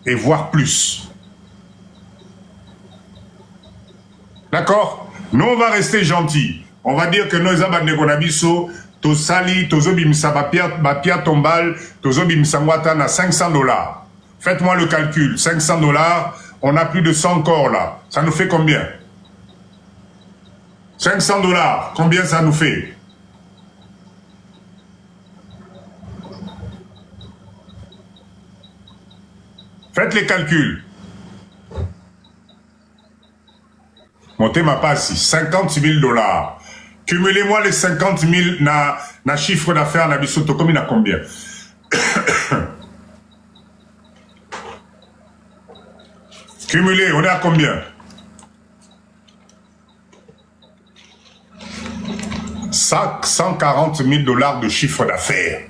et voire plus. D'accord? Nous, on va rester gentils. On va dire que nous avons tosali, tozobimisa bapia tombal, tozobimisa ngwata na $500. Faites-moi le calcul. $500, on a plus de 100 corps là. Ça nous fait combien? $500, combien ça nous fait? Faites les calculs. Montez ma passe, $50,000. Cumulez-moi les 50 000 na chiffre d'affaires na bisoto, comme il a combien? Cumulé, on est à combien? 140 000 $ de chiffre d'affaires.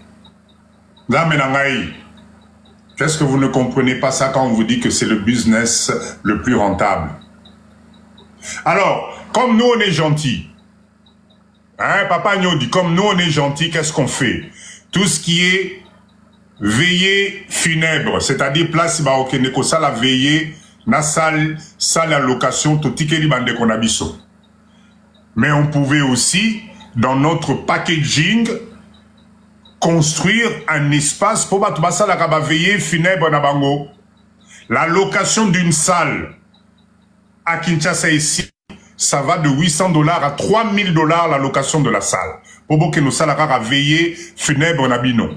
Qu'est-ce que vous ne comprenez pas ça quand on vous dit que c'est le business le plus rentable? Alors, comme nous on est gentils, hein, Papa Nyo dit, comme nous on est gentils, qu'est-ce qu'on fait? Tout ce qui est veillée funèbre, c'est-à-dire place Baokeneko, ça la veillée, na salle la location, tout tikeli bande konabiso. Mais on pouvait aussi, dans notre packaging, construire un espace pour battre la veillée funèbre na bango. La location d'une salle à Kinshasa ici, ça va de $800 à $3,000 la location de la salle. Pour que nous salara veillée funèbre na bino.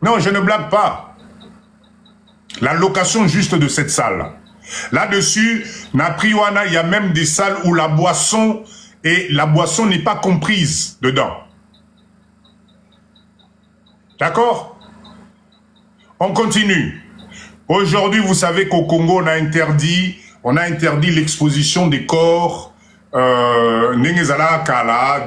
Non, je ne blague pas. La location juste de cette salle. Là-dessus, na Priwana, il y a même des salles où la boisson n'est pas comprise dedans. D'accord? On continue. Aujourd'hui, vous savez qu'au Congo, on a interdit l'exposition des corps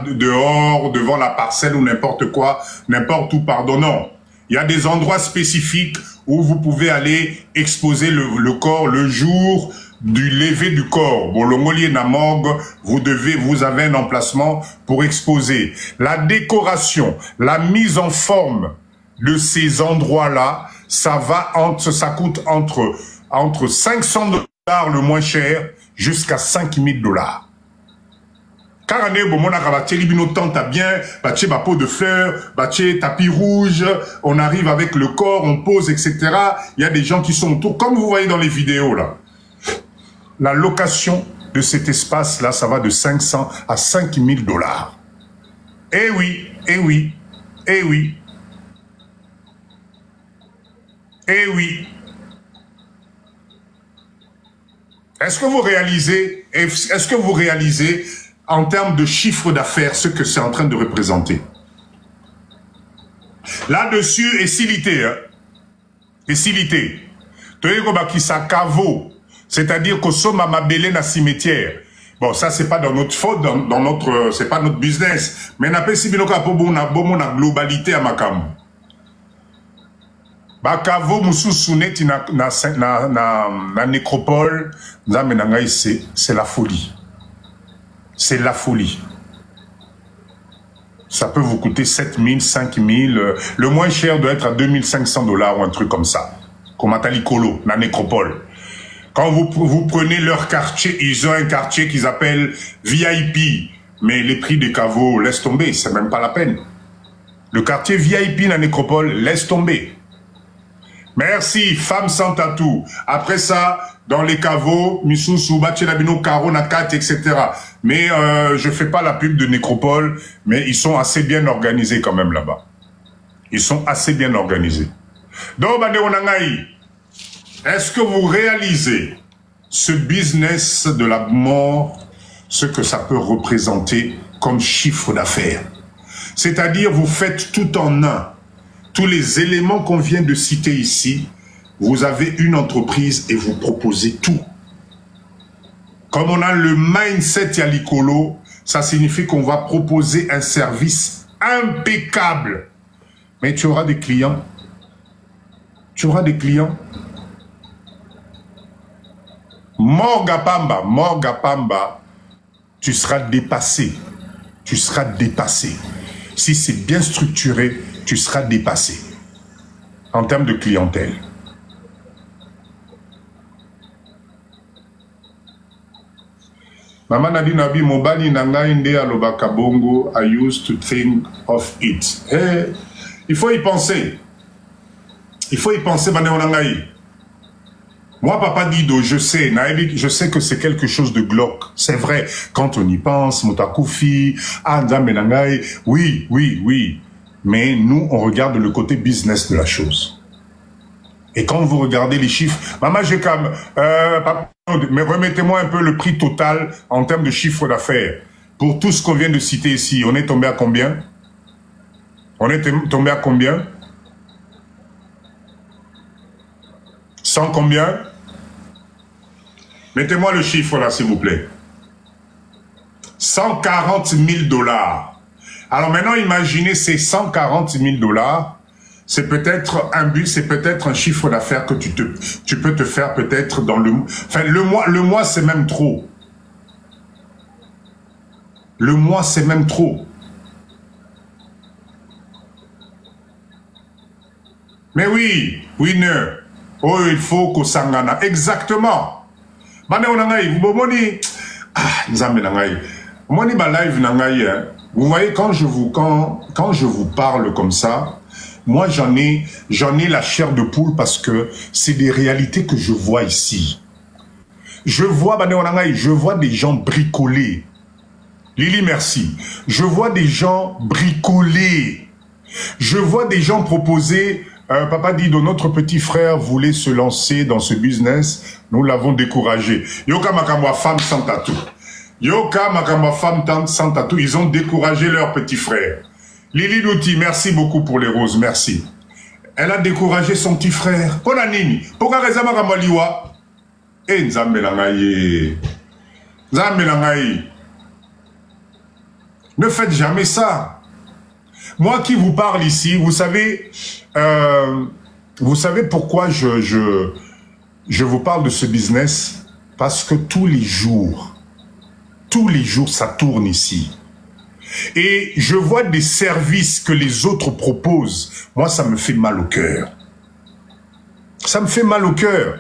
dehors, devant la parcelle ou n'importe quoi, n'importe où, pardon. Non. Il y a des endroits spécifiques où vous pouvez aller exposer le corps le jour du lever du corps. Bolongoli na morgue, vous avez un emplacement pour exposer. La décoration, la mise en forme de ces endroits-là, ça coûte entre $500 le moins cher jusqu'à $5,000. Car on a bien, pot de fleurs, tapis rouge, on arrive avec le corps, on pose, etc. Il y a des gens qui sont autour, comme vous voyez dans les vidéos là. La location de cet espace-là, ça va de $500 à $5,000. Eh oui, eh oui, eh oui. Eh oui. Est-ce que vous réalisez en termes de chiffre d'affaires ce que c'est en train de représenter? Là-dessus, et silité, hein? Et silité. C'est-à-dire qu'au somme à mabélé na cimetière. Bon, ça, c'est pas dans notre faute, c'est pas notre business. Mais n'a pas si bien na globalité à Makam. Bakavo mususuneti na nécropole, c'est la folie. C'est la folie. Ça peut vous coûter 7 000, 5 000. Le moins cher doit être à $2,500 ou un truc comme ça. Comme à Talikolo, la nécropole. Quand vous prenez leur quartier, ils ont un quartier qu'ils appellent VIP. Mais les prix des caveaux, laisse tomber, c'est même pas la peine. Le quartier VIP, la nécropole, laisse tomber. Merci, femme sans tatou. Après ça, dans les caveaux, Misusu, Bachelabino, Caro, Nakat, etc. Mais je fais pas la pub de Nécropole, mais ils sont assez bien organisés quand même là-bas. Ils sont assez bien organisés. Donc, est-ce que vous réalisez ce business de la mort, ce que ça peut représenter comme chiffre d'affaires? C'est-à-dire, vous faites tout en un. Tous les éléments qu'on vient de citer ici, vous avez une entreprise et vous proposez tout. Comme on a le mindset Yalikolo, ça signifie qu'on va proposer un service impeccable. Mais tu auras des clients. Tu auras des clients. Morgapamba, tu seras dépassé. Tu seras dépassé. Si c'est bien structuré, tu seras dépassé. en termes de clientèle. Maman a dit Nabi Mobali Nanga Inde Alobaka Bongo, I used to think of it. Eh, il faut y penser. Il faut y penser, Bane Onangaï. Moi, Papa Dido, je sais que c'est quelque chose de glauque. C'est vrai, quand on y pense, Motakoufi, Anda Menangaï, oui. Mais nous, on regarde le côté business de la chose. Et quand vous regardez les chiffres, maman, j'ai comme, mais remettez-moi un peu le prix total en termes de chiffre d'affaires. Pour tout ce qu'on vient de citer ici, on est tombé à combien? On est tombé à combien? 100 combien? Mettez-moi le chiffre là, s'il vous plaît. 140 000 $. Alors maintenant, imaginez ces 140 000 $. C'est peut-être un but, c'est peut-être un chiffre d'affaires que tu peux te faire peut-être dans le... Enfin, le mois, c'est même trop. Le mois, c'est même trop. Mais oui, winner. Oh, il faut qu'on s'engane. Exactement. Bane onangai, vous moni. Ah, nzambe nangai. Moni ba live nangai. Vous voyez, quand je vous parle comme ça, moi j'en ai la chair de poule parce que c'est des réalités que je vois ici. Je vois, Bane onangai, je vois des gens bricoler. Lily, merci. Je vois des gens bricoler. Je vois des gens proposer... Papa dit, notre petit frère voulait se lancer dans ce business. Nous l'avons découragé. Yoka Makamwa femme sans tatou. Yoka Makamwa femme sans tatou. Ils ont découragé leur petit frère. Lily Douti, merci beaucoup pour les roses. Merci. Elle a découragé son petit frère. Ponanini. Pourquoi Reza Makamwa liwa? Eh, Nzambe Langaye. Nzambe Langaye. Ne faites jamais ça. Moi qui vous parle ici, vous savez pourquoi je vous parle de ce business? Parce que tous les jours, ça tourne ici. Et je vois des services que les autres proposent. Moi, ça me fait mal au cœur. Ça me fait mal au cœur.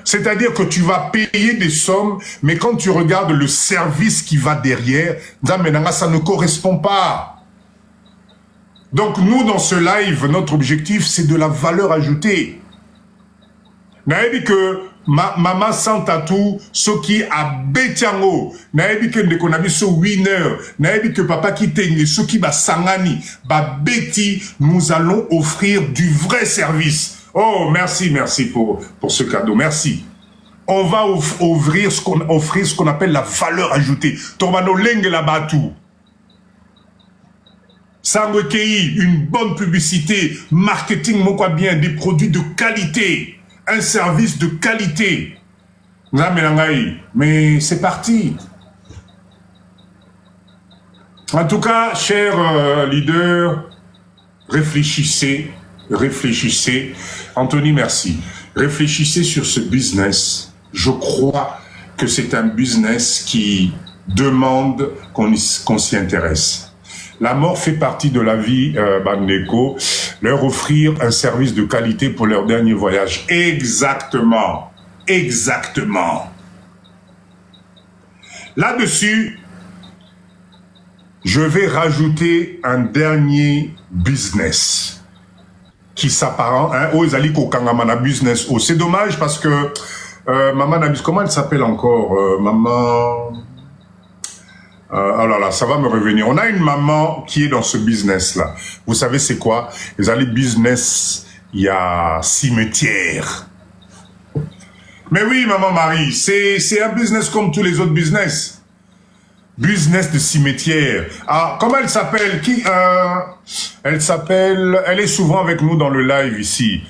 C'est-à-dire que tu vas payer des sommes, mais quand tu regardes le service qui va derrière, ça ne correspond pas. Donc nous, dans ce live, notre objectif, c'est de la valeur ajoutée. Naebi que maman sans tatou, ce qui a betiango, naebi que nekonabi so winner, naebi que papa qui teigne, ce qui va sangani, ba beti, nous allons offrir du vrai service. Oh, merci pour ce cadeau, merci. On va offrir ce qu'on appelle la valeur ajoutée. Tombano lenge la batou. Sangwekei, une bonne publicité, marketing, mon quoi bien, des produits de qualité, un service de qualité. Mais c'est parti. En tout cas, chers leaders, réfléchissez. Anthony, merci. Réfléchissez sur ce business. Je crois que c'est un business qui demande qu'on s'y intéresse. La mort fait partie de la vie, Bandeko. Leur offrir un service de qualité pour leur dernier voyage. Exactement. Là-dessus, je vais rajouter un dernier business qui s'apparente. Business. Oh, c'est dommage parce que maman, comment elle s'appelle encore maman. Oh là là, ça va me revenir. On a une maman qui est dans ce business-là. Vous savez c'est quoi? Les allées business, il y a cimetière. Mais oui, maman Marie, c'est un business comme tous les autres business. Business de cimetière. Ah, comment elle s'appelle? Elle s'appelle... Elle est souvent avec nous dans le live ici.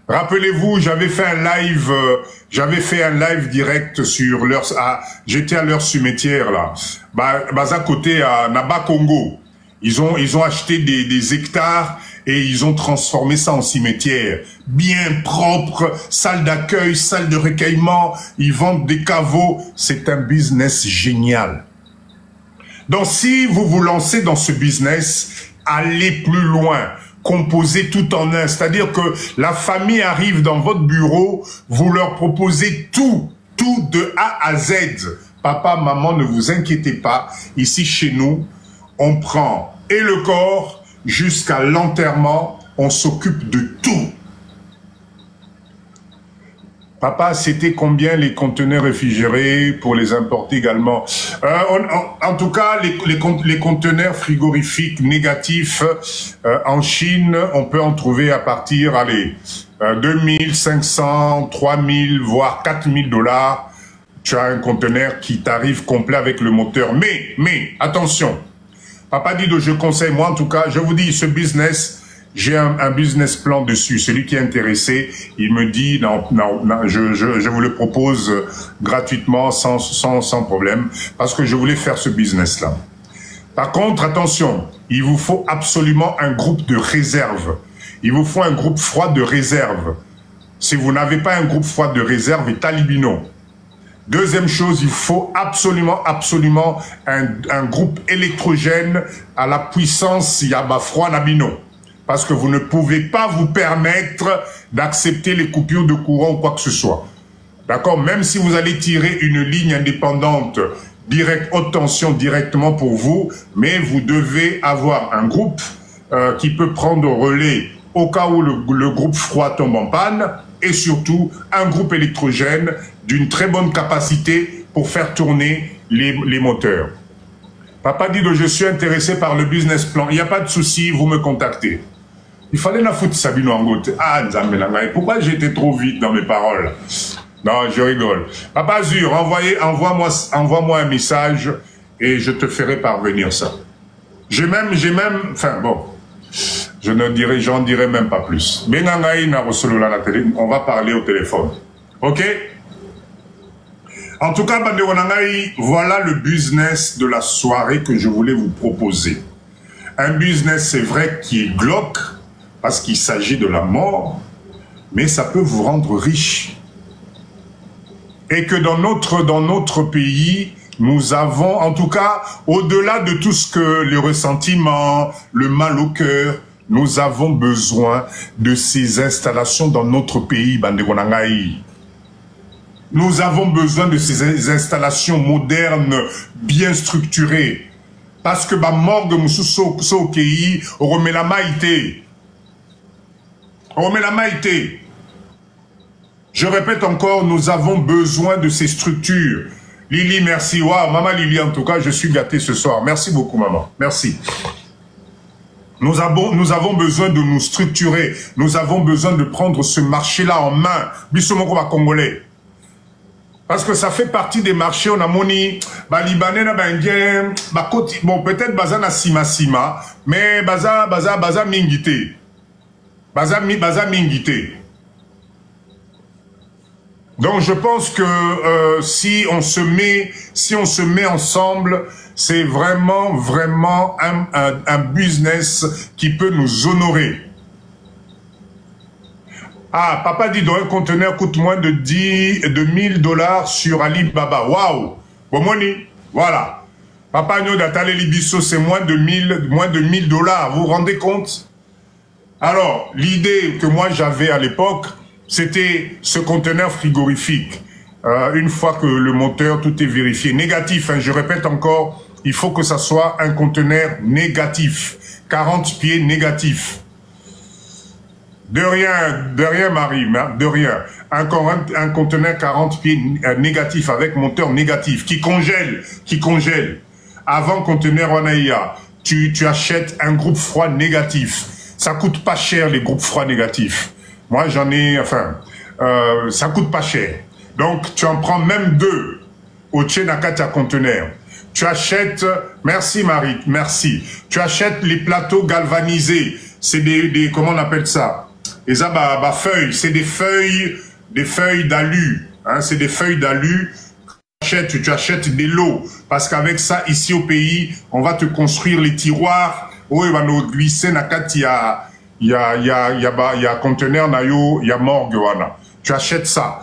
Rappelez-vous, j'avais fait un live direct sur leur... J'étais à leur cimetière, là. À côté, à Naba Congo. Ils ont acheté des hectares et ils ont transformé ça en cimetière. Bien propre, salle d'accueil, salle de recueillement. Ils vendent des caveaux. C'est un business génial. Donc, si vous vous lancez dans ce business, allez plus loin. composé tout en un. C'est-à-dire que la famille arrive dans votre bureau, vous leur proposez tout de A à Z. Papa, maman, ne vous inquiétez pas. Ici, chez nous, on prend et le corps jusqu'à l'enterrement, on s'occupe de tout. Papa, c'était combien les conteneurs réfrigérés pour les importer également? En tout cas, les conteneurs frigorifiques négatifs en Chine, on peut en trouver à partir, allez, 2500, 3000, voire 4000 $. Tu as un conteneur qui t'arrive complet avec le moteur. Mais, attention. Papa dit, je conseille, moi en tout cas, je vous dis, ce business, j'ai un business plan dessus. Celui qui est intéressé, il me dit, non, je vous le propose gratuitement, sans problème, parce que je voulais faire ce business-là. Par contre, attention, il vous faut absolument un groupe de réserve. Il vous faut un groupe froid de réserve. Si vous n'avez pas un groupe froid de réserve, et talibino. Deuxième chose, il faut absolument un groupe électrogène à la puissance Yaba froid Nabino. Parce que vous ne pouvez pas vous permettre d'accepter les coupures de courant ou quoi que ce soit. D'accord? Même si vous allez tirer une ligne indépendante, haute tension directement pour vous, mais vous devez avoir un groupe qui peut prendre relais au cas où le groupe froid tombe en panne, et surtout un groupe électrogène d'une très bonne capacité pour faire tourner les moteurs. Papa dit que je suis intéressé par le business plan. Il n'y a pas de souci, vous me contactez. Il fallait la foutre Sabino Angote. Ah, Nzambelanga, pourquoi j'étais trop vite dans mes paroles? Non, je rigole. Papa Azur, envoie-moi un message et je te ferai parvenir ça. Enfin bon, j'en dirai même pas plus. On va parler au téléphone. Ok? En tout cas, voilà le business de la soirée que je voulais vous proposer. Un business, c'est vrai, qui est glauque, parce qu'il s'agit de la mort, mais ça peut vous rendre riche. Et que dans notre pays, nous avons, en tout cas, au-delà de tout ce que le ressentiment, le mal au cœur, nous avons besoin de ces installations dans notre pays, Bandegonangaï. Nous avons besoin de ces installations modernes, bien structurées. Parce que morgue mususo sokei remela maïté. Je répète encore, nous avons besoin de ces structures. Lily, merci. Waouh, maman Lily, en tout cas, je suis gâté ce soir. Merci beaucoup, maman. Merci. Nous avons besoin de nous structurer. Nous avons besoin de prendre ce marché-là en main. Bissomoko va congolais. Parce que ça fait partie des marchés, on a moni, Libanais, Indien, bon, peut-être Bazana Sima, mais Baza Mingité. Baza Mingité. Donc je pense que si on se met ensemble, c'est vraiment un business qui peut nous honorer. Ah, papa dit dans un conteneur coûte moins de 1000 $ sur Alibaba. Waouh! Bon, money, voilà. Papa Nyo d'Atale Libiso, c'est moins de 1000 $. Vous vous rendez compte? Alors, l'idée que moi j'avais à l'époque, c'était ce conteneur frigorifique. Une fois que le moteur, tout est vérifié. Négatif, hein, je répète encore, il faut que ça soit un conteneur négatif. 40 pieds négatif. De rien Marie, de rien. Un conteneur 40 pieds négatif avec moteur négatif qui congèle. Avant conteneur Wanaïa, tu achètes un groupe froid négatif. Ça coûte pas cher les groupes froids négatifs. Moi j'en ai, ça coûte pas cher. Donc tu en prends même 2 au Tchénakatia conteneur. Tu achètes, merci Marie, merci. Tu achètes les plateaux galvanisés. C'est des comment on appelle ça? Et ça, feuilles, c'est des feuilles d'alu, hein, c'est des feuilles d'alu. Tu achètes des lots, parce qu'avec ça, ici au pays, on va te construire les tiroirs. Oh, il va nous glisser, il y a conteneur, il y a morgue, voilà. Tu achètes ça.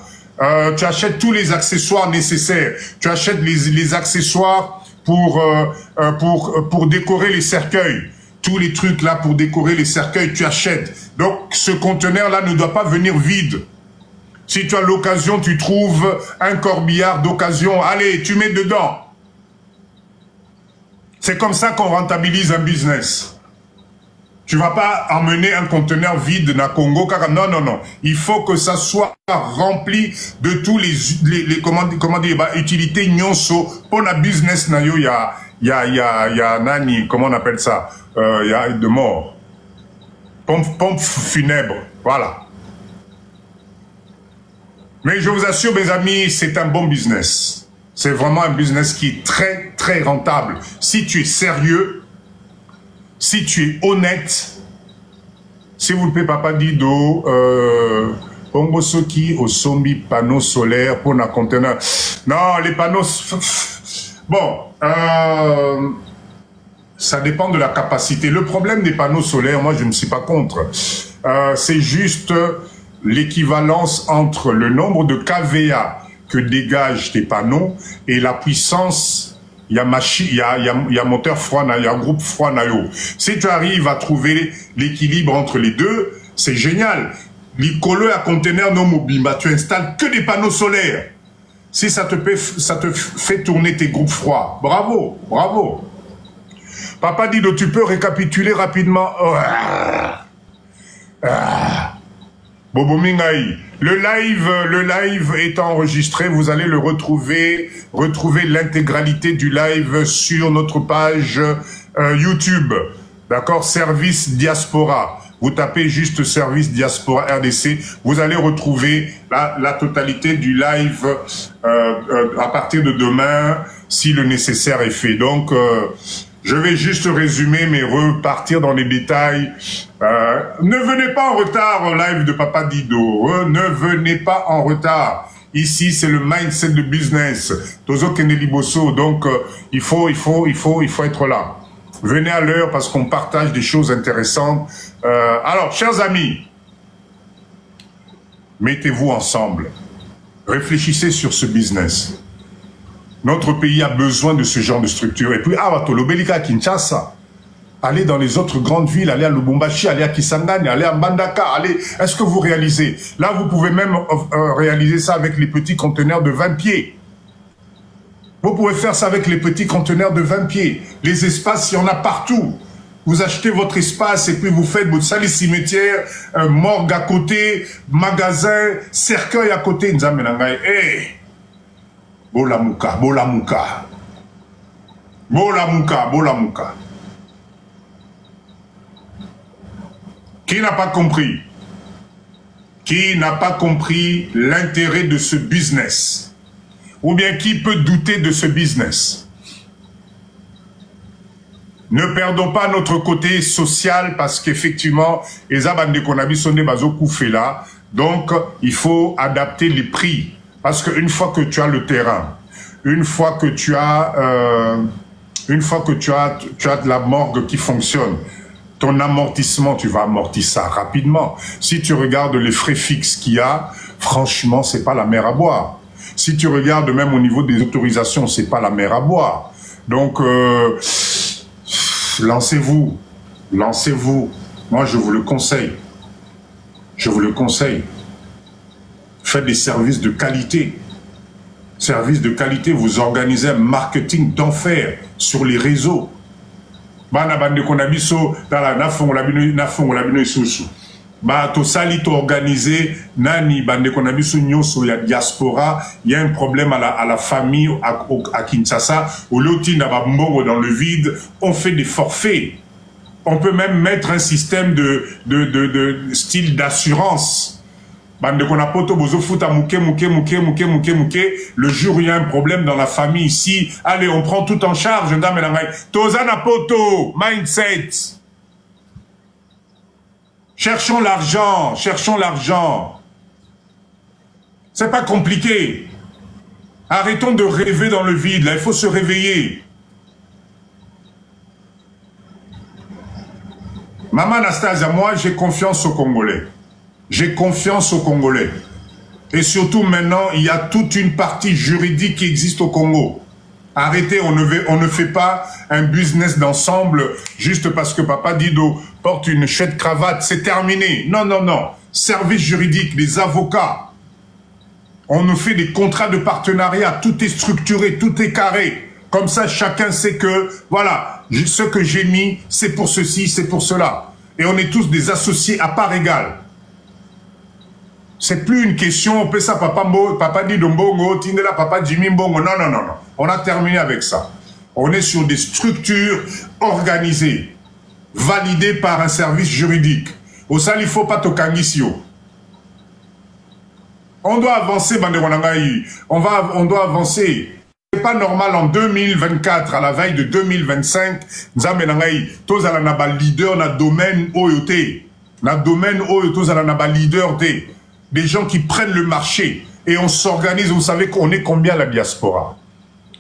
Tu achètes tous les accessoires nécessaires. Tu achètes les accessoires pour décorer les cercueils. tous les trucs là pour décorer les cercueils, tu achètes. Donc ce conteneur-là ne doit pas venir vide. Si tu as l'occasion, tu trouves un corbillard d'occasion, allez, tu mets dedans. C'est comme ça qu'on rentabilise un business. Tu ne vas pas emmener un conteneur vide dans le Congo. Non, non, non. Il faut que ça soit rempli de tous les comment dire, utilités nyonso. Pour la business, il y a nani, comment on appelle ça? Il y a de mort. Pompe funèbre. Voilà. Mais je vous assure, mes amis, c'est un bon business. C'est vraiment un business qui est très, très rentable. Si tu es sérieux, si tu es honnête, si vous ne pouvez pas Dido, Pongo Soki au sombi panneaux solaires pour un conteneur. Non, les panneaux... Bon, ça dépend de la capacité. Le problème des panneaux solaires, moi je ne suis pas contre. C'est juste l'équivalence entre le nombre de kVA que dégagent tes panneaux et la puissance. Il y a machine, il y a moteur froid, il y a groupe froid nayo. Si tu arrives à trouver l'équilibre entre les deux, c'est génial. L'icolo à conteneur non mobile, tu installes que des panneaux solaires. Si ça te fait tourner tes groupes froids, bravo, bravo. Papa Dido, tu peux récapituler rapidement. Bobo Mingaï, le live est enregistré, vous allez le retrouver l'intégralité du live sur notre page YouTube, d'accord, Service Diaspora. Vous tapez juste Service Diaspora RDC, vous allez retrouver la totalité du live à partir de demain, si le nécessaire est fait. Donc, je vais juste résumer, mais repartir dans les détails. Ne venez pas en retard au live de Papa Dido. Ne venez pas en retard. Ici, c'est le mindset de business. Tozo Keneli Bosso. Donc, il faut être là. Venez à l'heure parce qu'on partage des choses intéressantes. Alors, chers amis, mettez-vous ensemble. Réfléchissez sur ce business. Notre pays a besoin de ce genre de structure. Et puis, Tolobelika, Kinshasa, allez dans les autres grandes villes, allez à Lubumbashi, allez à Kisangani, allez à Mbandaka, allez. Est-ce que vous réalisez? Là, vous pouvez même réaliser ça avec les petits conteneurs de 20 pieds. Vous pouvez faire ça avec les petits conteneurs de 20 pieds. Les espaces, il y en a partout. Vous achetez votre espace et puis vous faites votre salle cimetière, morgue à côté, magasin, cercueil à côté. Hey! Bolamuka, Bolamuka. Bolamuka, Bolamuka. Qui n'a pas compris? Qui n'a pas compris l'intérêt de ce business? Ou bien qui peut douter de ce business? Ne perdons pas notre côté social parce qu'effectivement, les abandés qu'on a vu sont des bateaux couffés là. Donc, il faut adapter les prix. Parce qu'une fois que tu as le terrain, une fois que tu as de la morgue qui fonctionne, ton amortissement, tu vas amortir ça rapidement. Si tu regardes les frais fixes qu'il y a, franchement, c'est pas la mer à boire. Si tu regardes même au niveau des autorisations, c'est pas la mer à boire. Donc, lancez-vous, lancez-vous. Moi, je vous le conseille. Je vous le conseille. Faites des services de qualité. Services de qualité, vous organisez un marketing d'enfer sur les réseaux. Bana bande konabiso dans la to sali to organisé nani bande konabiso nyoso ya diaspora, il y a un problème à la famille à Kinshasa, au loti na mbongo dans le vide, on fait des forfaits. On peut même mettre un système de style d'assurance. Bande qu'on a poto bozo futa mouké. Le jour où il y a un problème dans la famille ici, allez, on prend tout en charge. Tozana poto, mindset. Cherchons l'argent, cherchons l'argent. C'est pas compliqué. Arrêtons de rêver dans le vide, là, il faut se réveiller. Maman Anastasia, moi j'ai confiance aux Congolais. J'ai confiance aux Congolais. Et surtout maintenant, il y a toute une partie juridique qui existe au Congo. Arrêtez, on ne fait pas un business d'ensemble juste parce que Papa Dido porte une chouette cravate, c'est terminé. Non, non, non. Service juridique, les avocats. On nous fait des contrats de partenariat, tout est structuré, tout est carré. Comme ça, chacun sait que, voilà, ce que j'ai mis, c'est pour ceci, c'est pour cela. Et on est tous des associés à part égale. C'est plus une question, on peut ça, Papa Dido Mbongo, Tindela, Papa Jimmy Mbongo. Non, non, non, non. On a terminé avec ça. On est sur des structures organisées, validées par un service juridique. Au sal, il ne faut pas tokangisio. On doit avancer, Banderonangaï. On doit avancer. C'est pas normal en 2024, à la veille de 2025, Nzamenangaï, tous à la leader na domaine OET. Na domaine OET, tous à la leader des gens qui prennent le marché. Et on s'organise, vous savez qu'on est combien à la diaspora?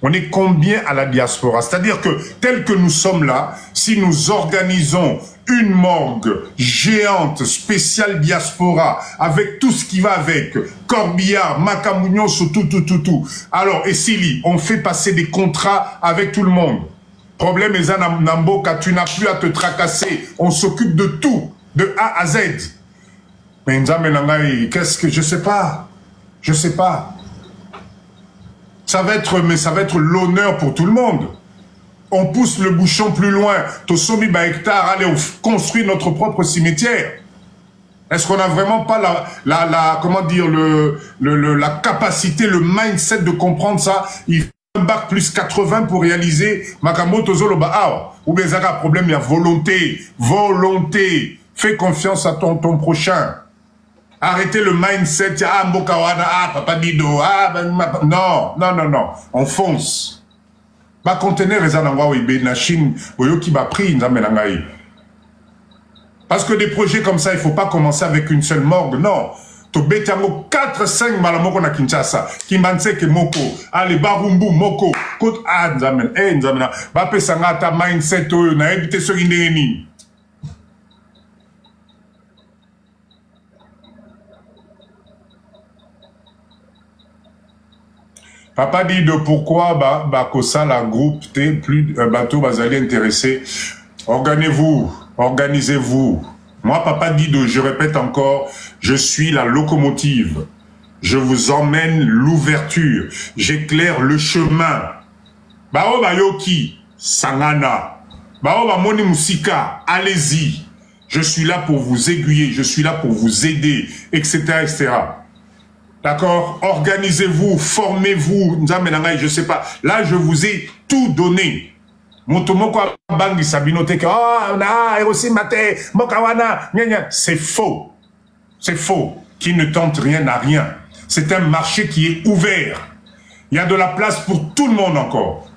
On est combien à la diaspora? C'est-à-dire que, tel que nous sommes là, si nous organisons une morgue géante, spéciale diaspora, avec tout ce qui va avec, corbillard, macamougnon, tout. Alors, et Sili, on fait passer des contrats avec tout le monde. Problème, Namboka, tu n'as plus à te tracasser. On s'occupe de tout, de A à Z. Mais qu'est-ce que, je sais pas. Je sais pas. Ça va être l'honneur pour tout le monde. On pousse le bouchon plus loin. Tosomi ba hectare, allez, on construit notre propre cimetière. Est-ce qu'on n'a vraiment pas comment dire, la capacité, le mindset de comprendre ça? Il faut un bac plus 80 pour réaliser Makamoto Zolo Baao. Ou bien ça a un problème, il y a volonté. Volonté. Fais confiance à ton prochain. Arrêtez le mindset, ah, Mbokawana, ah, Papa Dido, ah, non, non, non, non, on fonce. Ba conteneur les anangwa webe na Chine, oyoki ba pris nzamenangai. Parce que des projets comme ça, il faut pas commencer avec une seule morgue, non. To betiango 4-5 malamoko na Kinshasa, Kimbanseke moko, allez Barumbu moko, kote ah nzamen, nzamena, ba pesanga ta mindset oyo na ebite so indeni. Papa dit de pourquoi Kosa la groupe T plus bateau bazali intéressé. Organisez-vous. Moi Papa dit de, je répète encore, je suis la locomotive. Je vous emmène l'ouverture. J'éclaire le chemin. Bao Bayoki, Sangana. Bao Bamoni Musika, allez-y. Je suis là pour vous aiguiller, je suis là pour vous aider, etc., etc. D'accord? Organisez-vous, formez-vous, je sais pas. Là, je vous ai tout donné. C'est faux. C'est faux. Qui ne tente rien n'a rien. C'est un marché qui est ouvert. Il y a de la place pour tout le monde encore.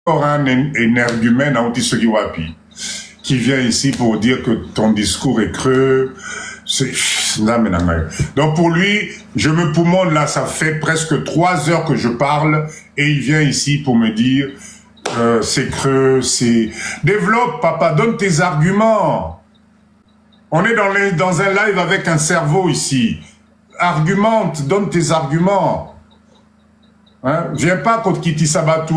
Encore un énergumène à Otisogiwapi qui vient ici pour dire que ton discours est creux. Donc pour lui, je me poumonne là, ça fait presque 3 heures que je parle et il vient ici pour me dire c'est creux, c'est... Développe, papa, donne tes arguments. On est dans un live avec un cerveau ici. Argumente, donne tes arguments. Hein? Viens pas Kokiti Sabatu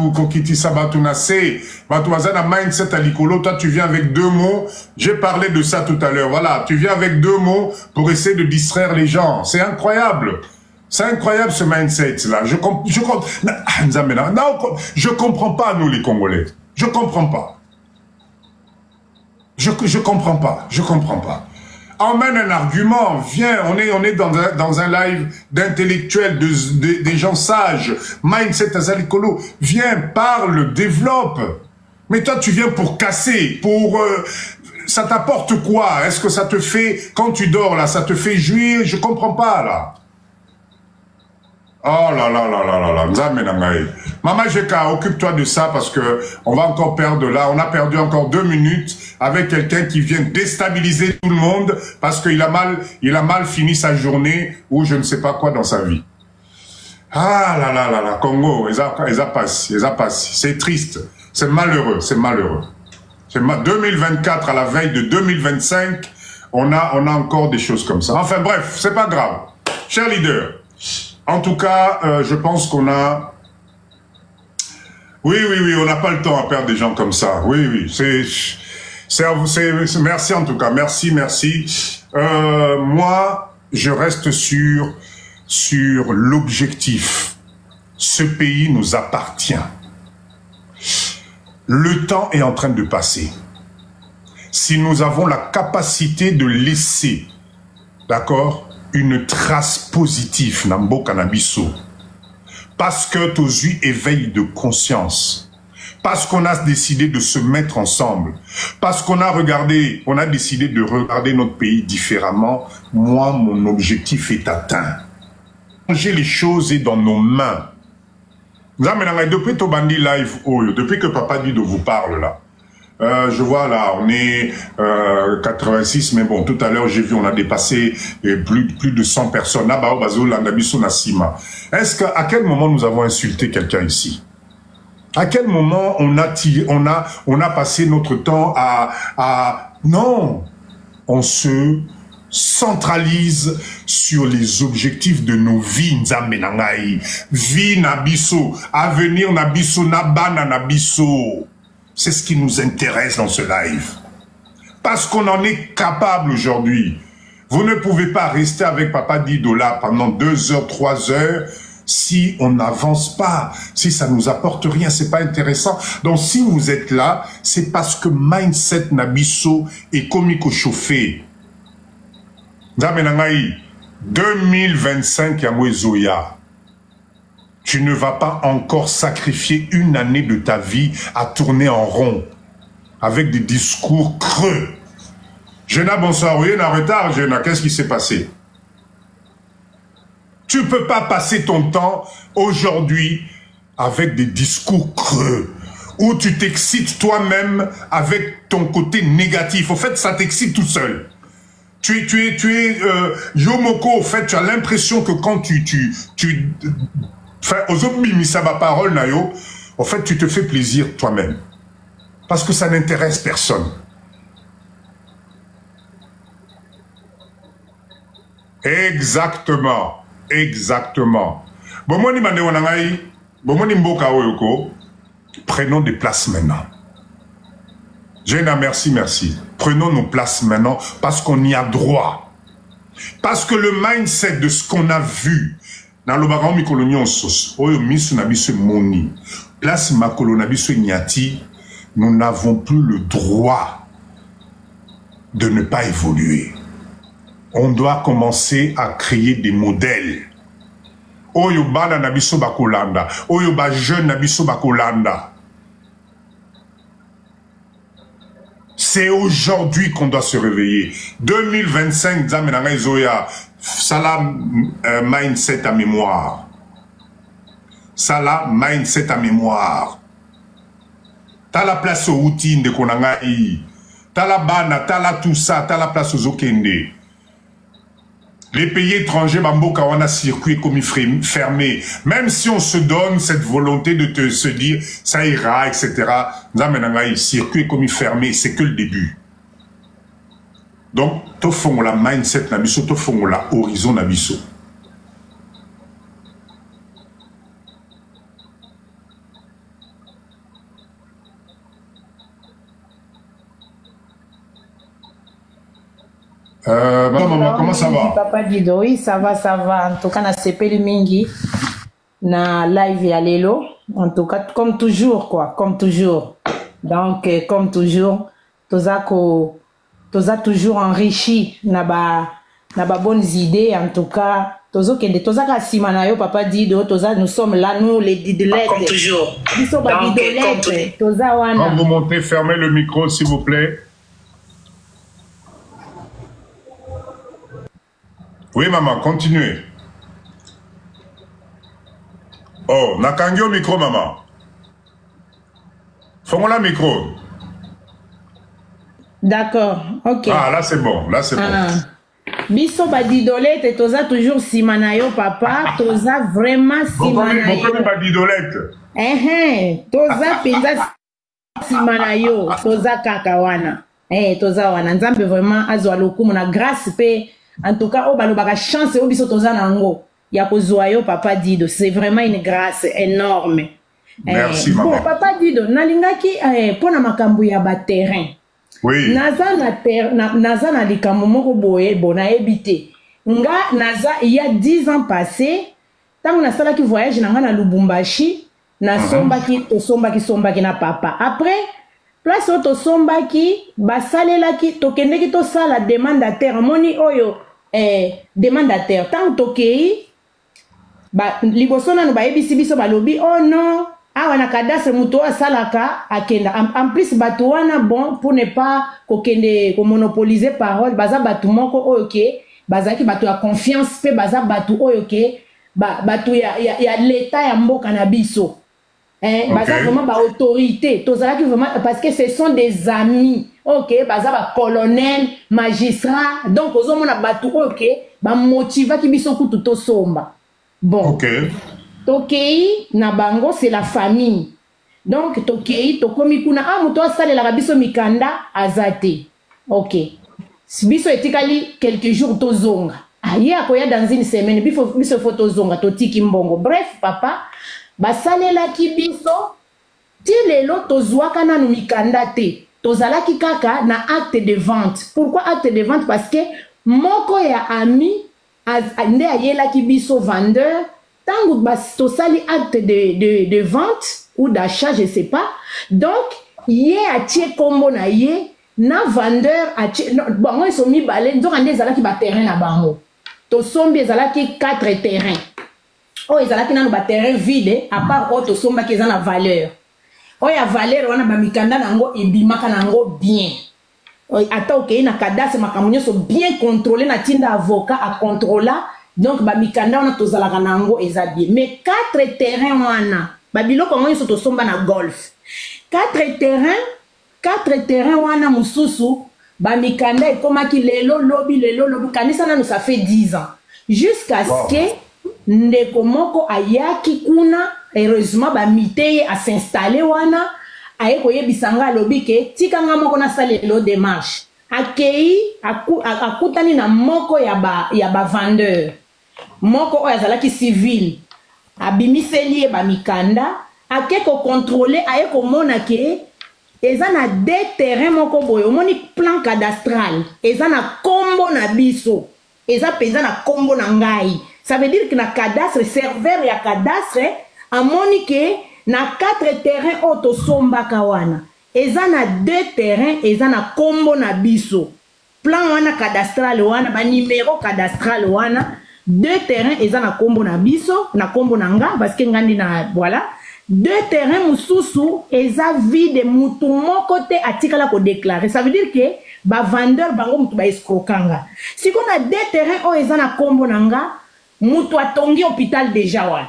Nassé, Batouazana mindset à l'icolo, toi tu viens avec 2 mots, j'ai parlé de ça tout à l'heure, voilà, tu viens avec 2 mots pour essayer de distraire les gens, c'est incroyable ce mindset là, je comprends pas nous les Congolais, je comprends pas, je comprends pas. Emmène un argument, viens, on est dans un live d'intellectuels, des gens sages, mindset azalikolo, viens, parle, développe. Mais toi, tu viens pour casser, ça t'apporte quoi? Est-ce que ça te fait, quand tu dors là, ça te fait jouir? Je comprends pas là. Oh là là là là là là, Nzamenangaï. Maman Jeka, occupe-toi de ça parce que on va encore perdre là. On a perdu encore 2 minutes avec quelqu'un qui vient déstabiliser tout le monde parce qu'il a mal fini sa journée ou je ne sais pas quoi dans sa vie. Ah là là là là, Congo, ils a passé. C'est triste, c'est malheureux. 2024 à la veille de 2025, on a encore des choses comme ça. Enfin bref, c'est pas grave. Chers leaders, en tout cas, je pense qu'on a... Oui, on n'a pas le temps à perdre des gens comme ça. Oui, merci en tout cas, merci. Moi, je reste sur l'objectif. Ce pays nous appartient. Le temps est en train de passer. Si nous avons la capacité de laisser, d'accord, une trace positive dans le cannabis, parce que tous eu éveil de conscience, parce qu'on a décidé de se mettre ensemble, parce qu'on a décidé de regarder notre pays différemment, moi, mon objectif est atteint. Changer les choses est dans nos mains. Depuis Tobandi Live, depuis que Papa dit de vous parle là, je vois là, on est 86, mais bon, tout à l'heure j'ai vu, on a dépassé plus de 100 personnes. Est-ce qu'à quel moment nous avons insulté quelqu'un ici? À quel moment on a passé notre temps non, on se centralise sur les objectifs de nos vies, nzambe nangai, vie nabiso, avenir nabiso, nabana nabiso. C'est ce qui nous intéresse dans ce live. Parce qu'on en est capable aujourd'hui. Vous ne pouvez pas rester avec Papa Didola pendant 2 heures, 3 heures, si on n'avance pas, si ça nous apporte rien, c'est pas intéressant. Donc si vous êtes là, c'est parce que mindset nabiso est comique chauffé. 2025 Yamwezoya. Tu ne vas pas encore sacrifier une année de ta vie à tourner en rond avec des discours creux. Jenna, bonsoir. Oui, en retard, Jenna. Qu'est-ce qui s'est passé? Tu ne peux pas passer ton temps aujourd'hui avec des discours creux où tu t'excites toi-même avec ton côté négatif. Au fait, ça t'excite tout seul. Tu es Yomoko, au fait, tu as l'impression que quand aux autres ma parole, Nayo, en fait, tu te fais plaisir toi-même. Parce que ça n'intéresse personne. Exactement. Prenons des places maintenant. Jenna, merci. Prenons nos places maintenant parce qu'on y a droit. Parce que le mindset de ce qu'on a vu dans le baron mikolonion sos, oyo misu na biso moni, place makolo na biso nyati, nous n'avons plus le droit de ne pas évoluer. On doit commencer à créer des modèles. Oyo bana na biso bakolanda, oyo ba jeune na biso bakolanda. C'est aujourd'hui qu'on doit se réveiller. 2025, Zamenanga Zoya, Salam mindset à mémoire. Salam mindset à mémoire. T'as la place au routine de Konangaï. T'as la bana, t'as la tout ça, t'as la place aux Okende. Les pays étrangers, Bamboka, on a circuit comme fermé. Même si on se donne cette volonté de se dire, ça ira, etc. Nzamenangaï, circuit comme fermé, c'est que le début. Donc, to font la mindset nabiso, to font la horizon nabiso. Maman, comment ça va? Papa Dido, oui, ça va. En tout cas, na sepeli mingi, na live ya lelo. En tout cas, comme toujours, quoi, comme toujours. Donc, comme toujours, toza toujours enrichi, na ba bonnes idées, en tout cas. Toza ka simana yo, Papa Dido, nous sommes là, nous, les didolettes. Comme toujours. Nous sommes les didolettes. Toza wana. Quand vous montez, fermez le micro, s'il vous plaît. Oui, maman, continuez. Oh, nakangi au micro, maman. Fais-moi le micro. D'accord, ok. Ah, là, c'est bon, bon. Biso badidolette, toza toujours simanayo, papa. Toza vraiment simanayo. Pourquoi badidolette? Toza penza simanayo. Toza kakawana. Toza wana. Nzambe vraiment azwa lokumu na grâce pe. En tout cas, balobaka chance au biso toza nango. Ya kozwa yo papa Dido, c'est vraiment une grâce énorme. Merci bon, maman. papa Dido, nalingaki pona makambo ya ba terrain. Oui. Naza na likambo moko boye bona ebité. Nga naza il y a 10 ans passés, tant na sala ki voyage na nga na Lubumbashi, na sombaki na papa. Après place où to sombaki basalelaki tokendeki to sala demandataire moni oyo demandataire tant tokei ba liboso nanu bayebisi biso balobi oh non awa na cadastre muto asalaka akenda en plus batu wana bon pour ne pas kokende ko monopoliser parole baza batu moko oyo ke bazaki batu ya confiance pe baza batu oyo ke batu ya l'état ya mboka na biso. Baza vraiment ba autorité tozalaki vraiment parce que ce sont des amis. OK, baza ba colonel, magistrat. Donc ozomona batu OK, ba motiva ki biso kutu to somba. Bon. OK. Tokei na bango c'est la famille. Donc tokei tokomi kuna muto asale la biso mikanda azate. OK. Biso etikali quelques jours to zonga. Aye akoya dans une semaine biso photo zonga to tiki mbongo. Bref papa basalelaki biso ti lelo tozwaka nanu mikanda te tozalaki kaka na acte de vente. Pourquoi acte de vente? Parce que moko ya ami nde ayelaki biso vendeur tangu tosali acte de vente ou d'achat je sais pas, donc ye atie kombo na ye na vendeur atie bango so mibale nzoka nde ezalaki ba terrain na bango tosombi ezalaki 4 terrains. Oh, ezalaki nanu ba terrain vide à part auto somba ki eza na valeur. Oh ya valeur wana ba mikanda nango ebimaka nango bien. Oh ata okei na cadastre makambo nyonso bien contrôlé na tinda avocat a contrôla donc ba mikanda wana tozalaka nango eza bien. Mais 4 terrains wana ba biloko nyonso to somba na golf. 4 terrains wana mususu ba mikanda ekomaki lelo lobi kanisa nanu ça fait 10 ans. Jusqu'à ce que ndeko moko ayaki kuna heureusement ba miteye a s'installer wana aye koyebisa nga alobi ke tika nga moko na salelo démarche akei akutani na moko ya ba vendeur moko oyo azalaki civil abimiseli ba mikanda ake ko contrôler aye komona ke eza na des terrains moko boyo moni plan cadastral eza na kombo na biso eza peza na kombo na ngai. Ça veut dire que na cadastre serveur ya cadastre amoni ke na 4 terrains auto somba kawana eza na 2 terrains eza na kombo na biso plan wana cadastral wana ba numéro cadastral wana 2 terrains eza na kombo na biso na kombo na nga parce que ngandi na voilà 2 terrains mususu eza vide mutu moko te atikala ko déclarer. Ça veut dire que ba vendeur bango mutu ba escrokanga si qu'on a 2 terrains o eza na kombo na nga mutu atongi hôpital déjà wana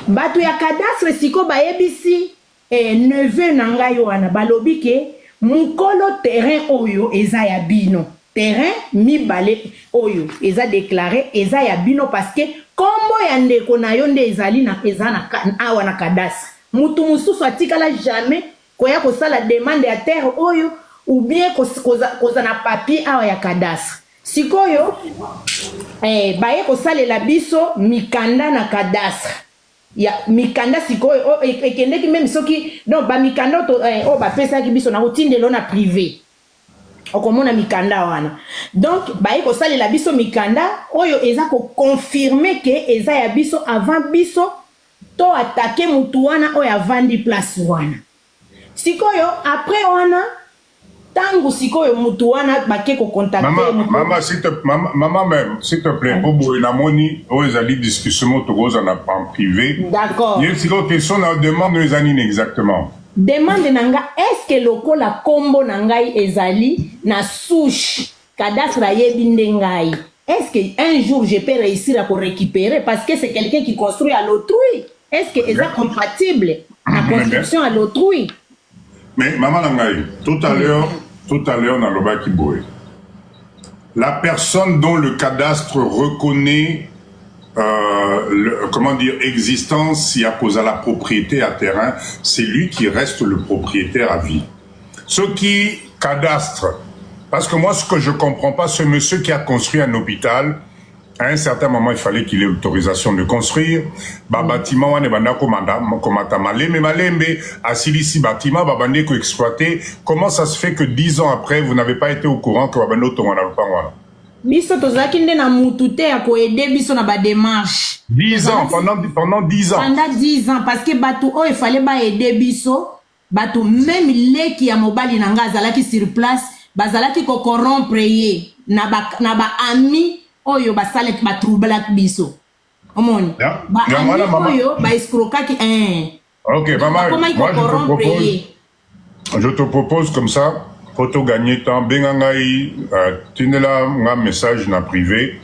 batu ya cadastre siko bayebisi neveu na ngai wana balobi ke mukolo terrain oyo eza ya bino terrain mibale oyo eza déclaré eza ya bino parce que kombo ya ndeko na yo nde ezali na eza na awa na cadastre mutu mususu atikala jamais koya kosala demande ya terre oyo ou bien koza na papier awa ya cadastre. Sikoyo baye kosalela biso mikanda na cadastre ya mikanda sikoyo ekendeki même soki donc ba mikanda to ba pesa ki biso na otindelo na privé okomona mikanda wana donc baye kosalela biso mikanda oyo eza ko confirmer que eza ya biso avant biso to attaquer mutu wana oyo avandi place wana sikoyo après wana tango sikoyo mutu wana bake ko contacter maman même s'il te plaît pour boina moni o ezali discussion to goza na en privé. D'accord. Il y a une question na demande les anines exactement. Demande nanga est-ce que lokola kombo nangai ezali na souche cadastre yebi ndengai. Est-ce que un jour je peux réussir à récupérer parce que c'est quelqu'un qui construit à l'autrui. Est-ce que est compatible la construction à l'autrui? Mais maman nangai tout à l'heure dans le bas qui boue. La personne dont le cadastre reconnaît comment dire existence, il y a cause à la propriété à terrain, c'est lui qui reste le propriétaire à vie. Ce qui cadastre Parce que moi, ce que je comprends pas, ce monsieur qui a construit un hôpital, à un certain moment, il fallait qu'il ait l'autorisation de construire. Bâtiment, on est komata malembe, asilisi bâtiment, babande ko exploité. Comment ça se fait que 10 ans après, vous n'avez pas été au courant que babando tongana lupangwana? Biso tozaki nde na mutute ya ko aider biso na ba démarche. 10 ans, pendant 10 ans. Pendant 10 ans, parce que batu oh, il fallait ba aider biso, batu même leki ya mobali na nga zalaki sur place, bazalaki ko corrompre ye na ba ami oyo ba salek ba troublak biso. Omoni. Ba ami oyo ba escrocaki OK, maman, moi je te propose comme ça, pour te gagner temps, bengangai tinela nga message na privé.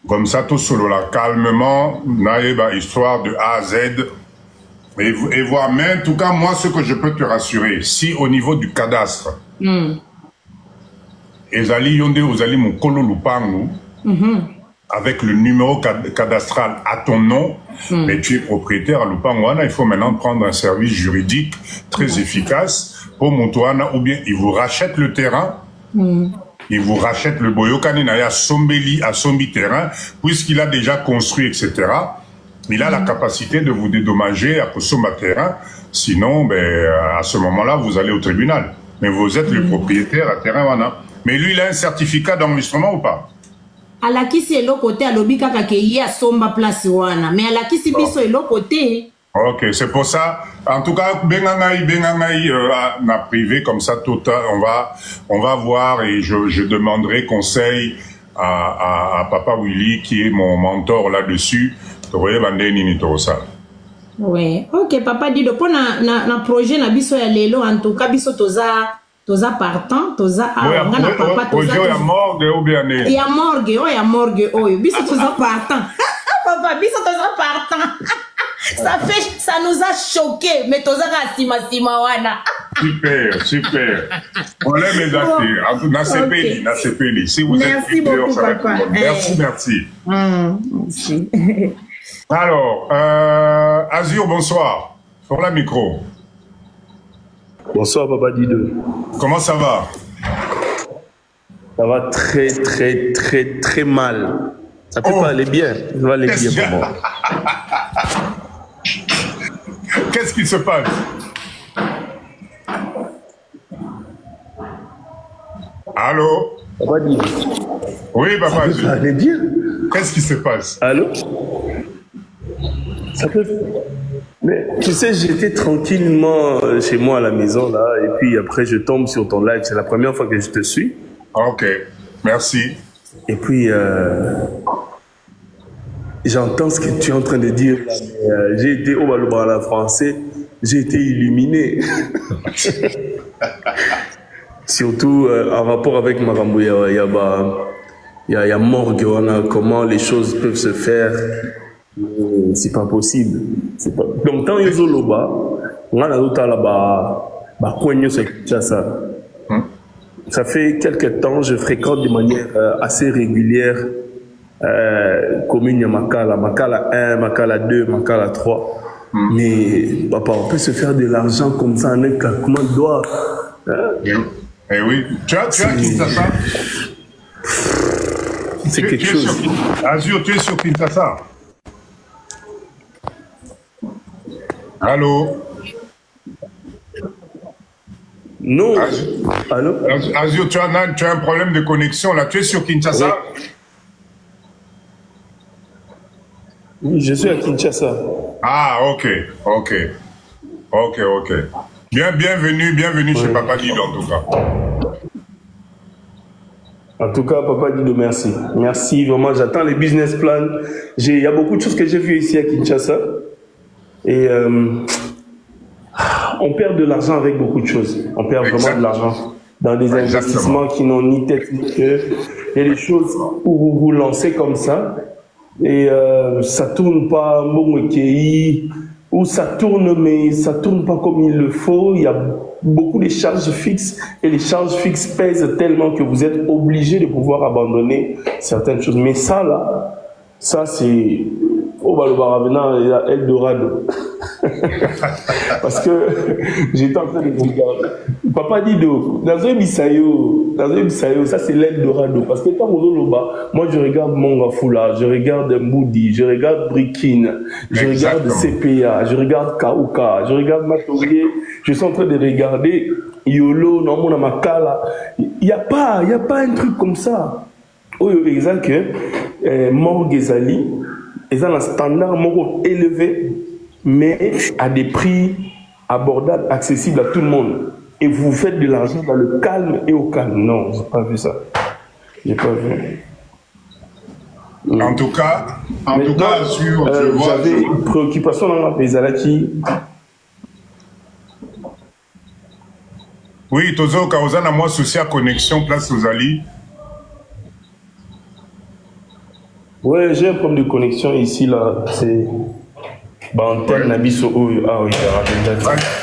Comme ça, tout solo là, calmement, naïba histoire de A à Z. Et voir, mais en tout cas, moi, ce que je peux te rassurer, si au niveau du cadastre, ezali yonde ozali mokolo lupangu, avec le numéro cadastral à ton nom, mais tu es propriétaire à Lupanguana, il faut maintenant prendre un service juridique très efficace pour Montouana, ou bien il vous rachète le terrain, il vous rachète le Boyokani Naya Sombeli à Sombi terrain, puisqu'il a déjà construit, etc. Il a la capacité de vous dédommager à Kosomba terrain, sinon, ben, à ce moment-là, vous allez au tribunal. Mais vous êtes le propriétaire à terrain, wana. Mais lui, il a un certificat d'enregistrement ou pas? Alakisi elo côté alobi kaka ke ye asomba place wana, mais alakisi biso elo côté. OK, c'est pour ça. En tout cas, bengangai na privé comme ça tout on va voir et je demanderai conseil à Papa Willy qui est mon mentor là-dessus. Oui, OK, Papa Dido pour na projet na biso ya lelo en tout cas biso toza partant, toza ngana papa toza. Ya morgue ou bien né. Ya morgue oyo, biso toza partant. Papa, biso toza partant. Ça nous a choqué, mais toza ka sima wana. Super. On l'aime les na CPD. Si vous êtes beaucoup, papa. Merci. Merci. Alors, Azur, bonsoir. Pour la micro. Bonsoir, Papa Dido. Comment ça va? Ça va très mal. Ça peut pas aller bien. Ça va aller bien pour moi. Qu'est-ce qui se passe? Allô? Papa Dido. Oui, Papa. Ça peut pas aller bien. Qu'est-ce qui se passe? Allô? Ça peut... Mais tu sais, j'étais tranquillement chez moi à la maison là, et puis après je tombe sur ton live. C'est la première fois que je te suis. OK, merci. Et puis j'entends ce que tu es en train de dire. J'ai été au Balobala français, j'ai été illuminé. Surtout en rapport avec Marambo, il y a morgue, comment les choses peuvent se faire. C'est pas possible. Pas... Donc, quand ils ont l'oba, on a l'autre là-bas, ça fait quelques temps, je fréquente de manière assez régulière commune Makala 1, Makala 2, Makala 3. Mais papa, on peut se faire de l'argent comme ça en un claquement de doigts. Eh oui, tu as Kinshasa. C'est quelque chose. Azur, tu es sur Kinshasa. Allô? Non. Allô? Azur, tu as un problème de connexion là. Tu es sur Kinshasa? Oui, je suis à Kinshasa. Ah, OK. Bienvenue chez Papa Dido en tout cas. En tout cas, Papa Dido, merci. Merci, vraiment, j'attends les business plans. Il y a beaucoup de choses que j'ai vues ici à Kinshasa. Et on perd de l'argent avec beaucoup de choses. On perd vraiment de l'argent dans des investissements qui n'ont ni tête ni queue. Il y a des choses où vous vous lancez comme ça et ça tourne pas ou ça tourne mais ça tourne pas comme il le faut. Il y a beaucoup de charges fixes et les charges fixes pèsent tellement que vous êtes obligé de pouvoir abandonner certaines choses. Mais ça là, ça c'est au Balobara il y a Eldorado. Parce que j'étais en train de regarder. Papa Dido, dans un Bisayo, ça c'est l'Eldorado. Parce que quand moi je regarde Mongafula, je regarde Moody, je regarde Brikin, je regarde CPA, je regarde Kauka, je regarde Matorier, je suis en train de regarder Yolo, Namona Makala. Il n'y a pas un truc comme ça. Par exemple, que Morgezali, ils ont un standard élevé, mais à des prix abordables, accessibles à tout le monde. Et vous faites de l'argent dans le calme et au calme. Non, j'ai pas vu ça. J'ai pas vu. En tout cas, sur j'avais une préoccupation dans les Alaki. Oui, Tozo Kaozan a moi souci à connexion place aux Ali. Ouais, j'ai un problème de connexion ici là. C'est antenne Nabiso. Ah oui,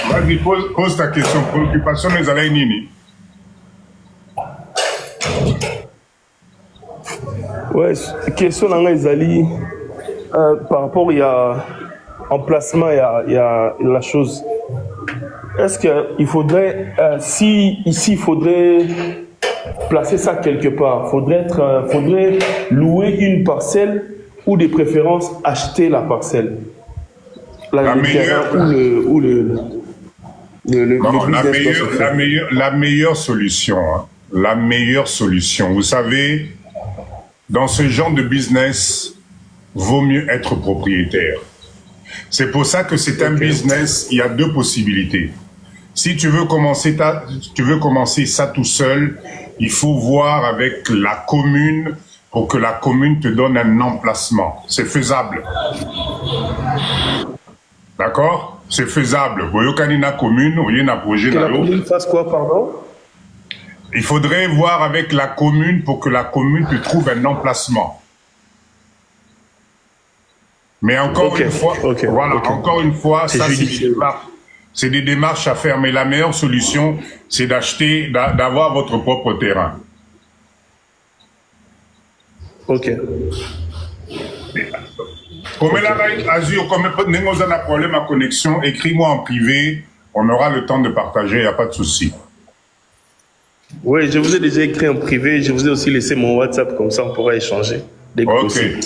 vas-y, pose ta question. Préoccupation des Alaki Nini. Ouais, question dans les Ali. Par rapport il y a emplacement, il y a la chose. Est-ce qu'il faudrait, si ici il faudrait placer ça quelque part, faudrait louer une parcelle ou de préférence acheter la parcelle, la meilleure solution, hein, la meilleure solution. Vous savez, dans ce genre de business, vaut mieux être propriétaire. C'est pour ça que c'est un business, il y a deux possibilités. Si tu veux commencer ça tout seul, il faut voir avec la commune pour que la commune te donne un emplacement. C'est faisable. D'accord? C'est faisable. Vous voyez, quand il y a une commune, vous voyez, un projet dans l'autre. Que la commune fasse quoi, pardon? Il faudrait voir avec la commune pour que la commune te trouve un emplacement. Mais encore une fois, encore une fois, ça c'est des démarches à faire. Mais la meilleure solution, c'est d'acheter, d'avoir votre propre terrain. Ok. Comme Azur, comme vous avez un problème à connexion, écris-moi en privé. On aura le temps de partager, il n'y a pas de souci. Oui, je vous ai déjà écrit en privé. Je vous ai aussi laissé mon WhatsApp, comme ça on pourra échanger. Dès que possible.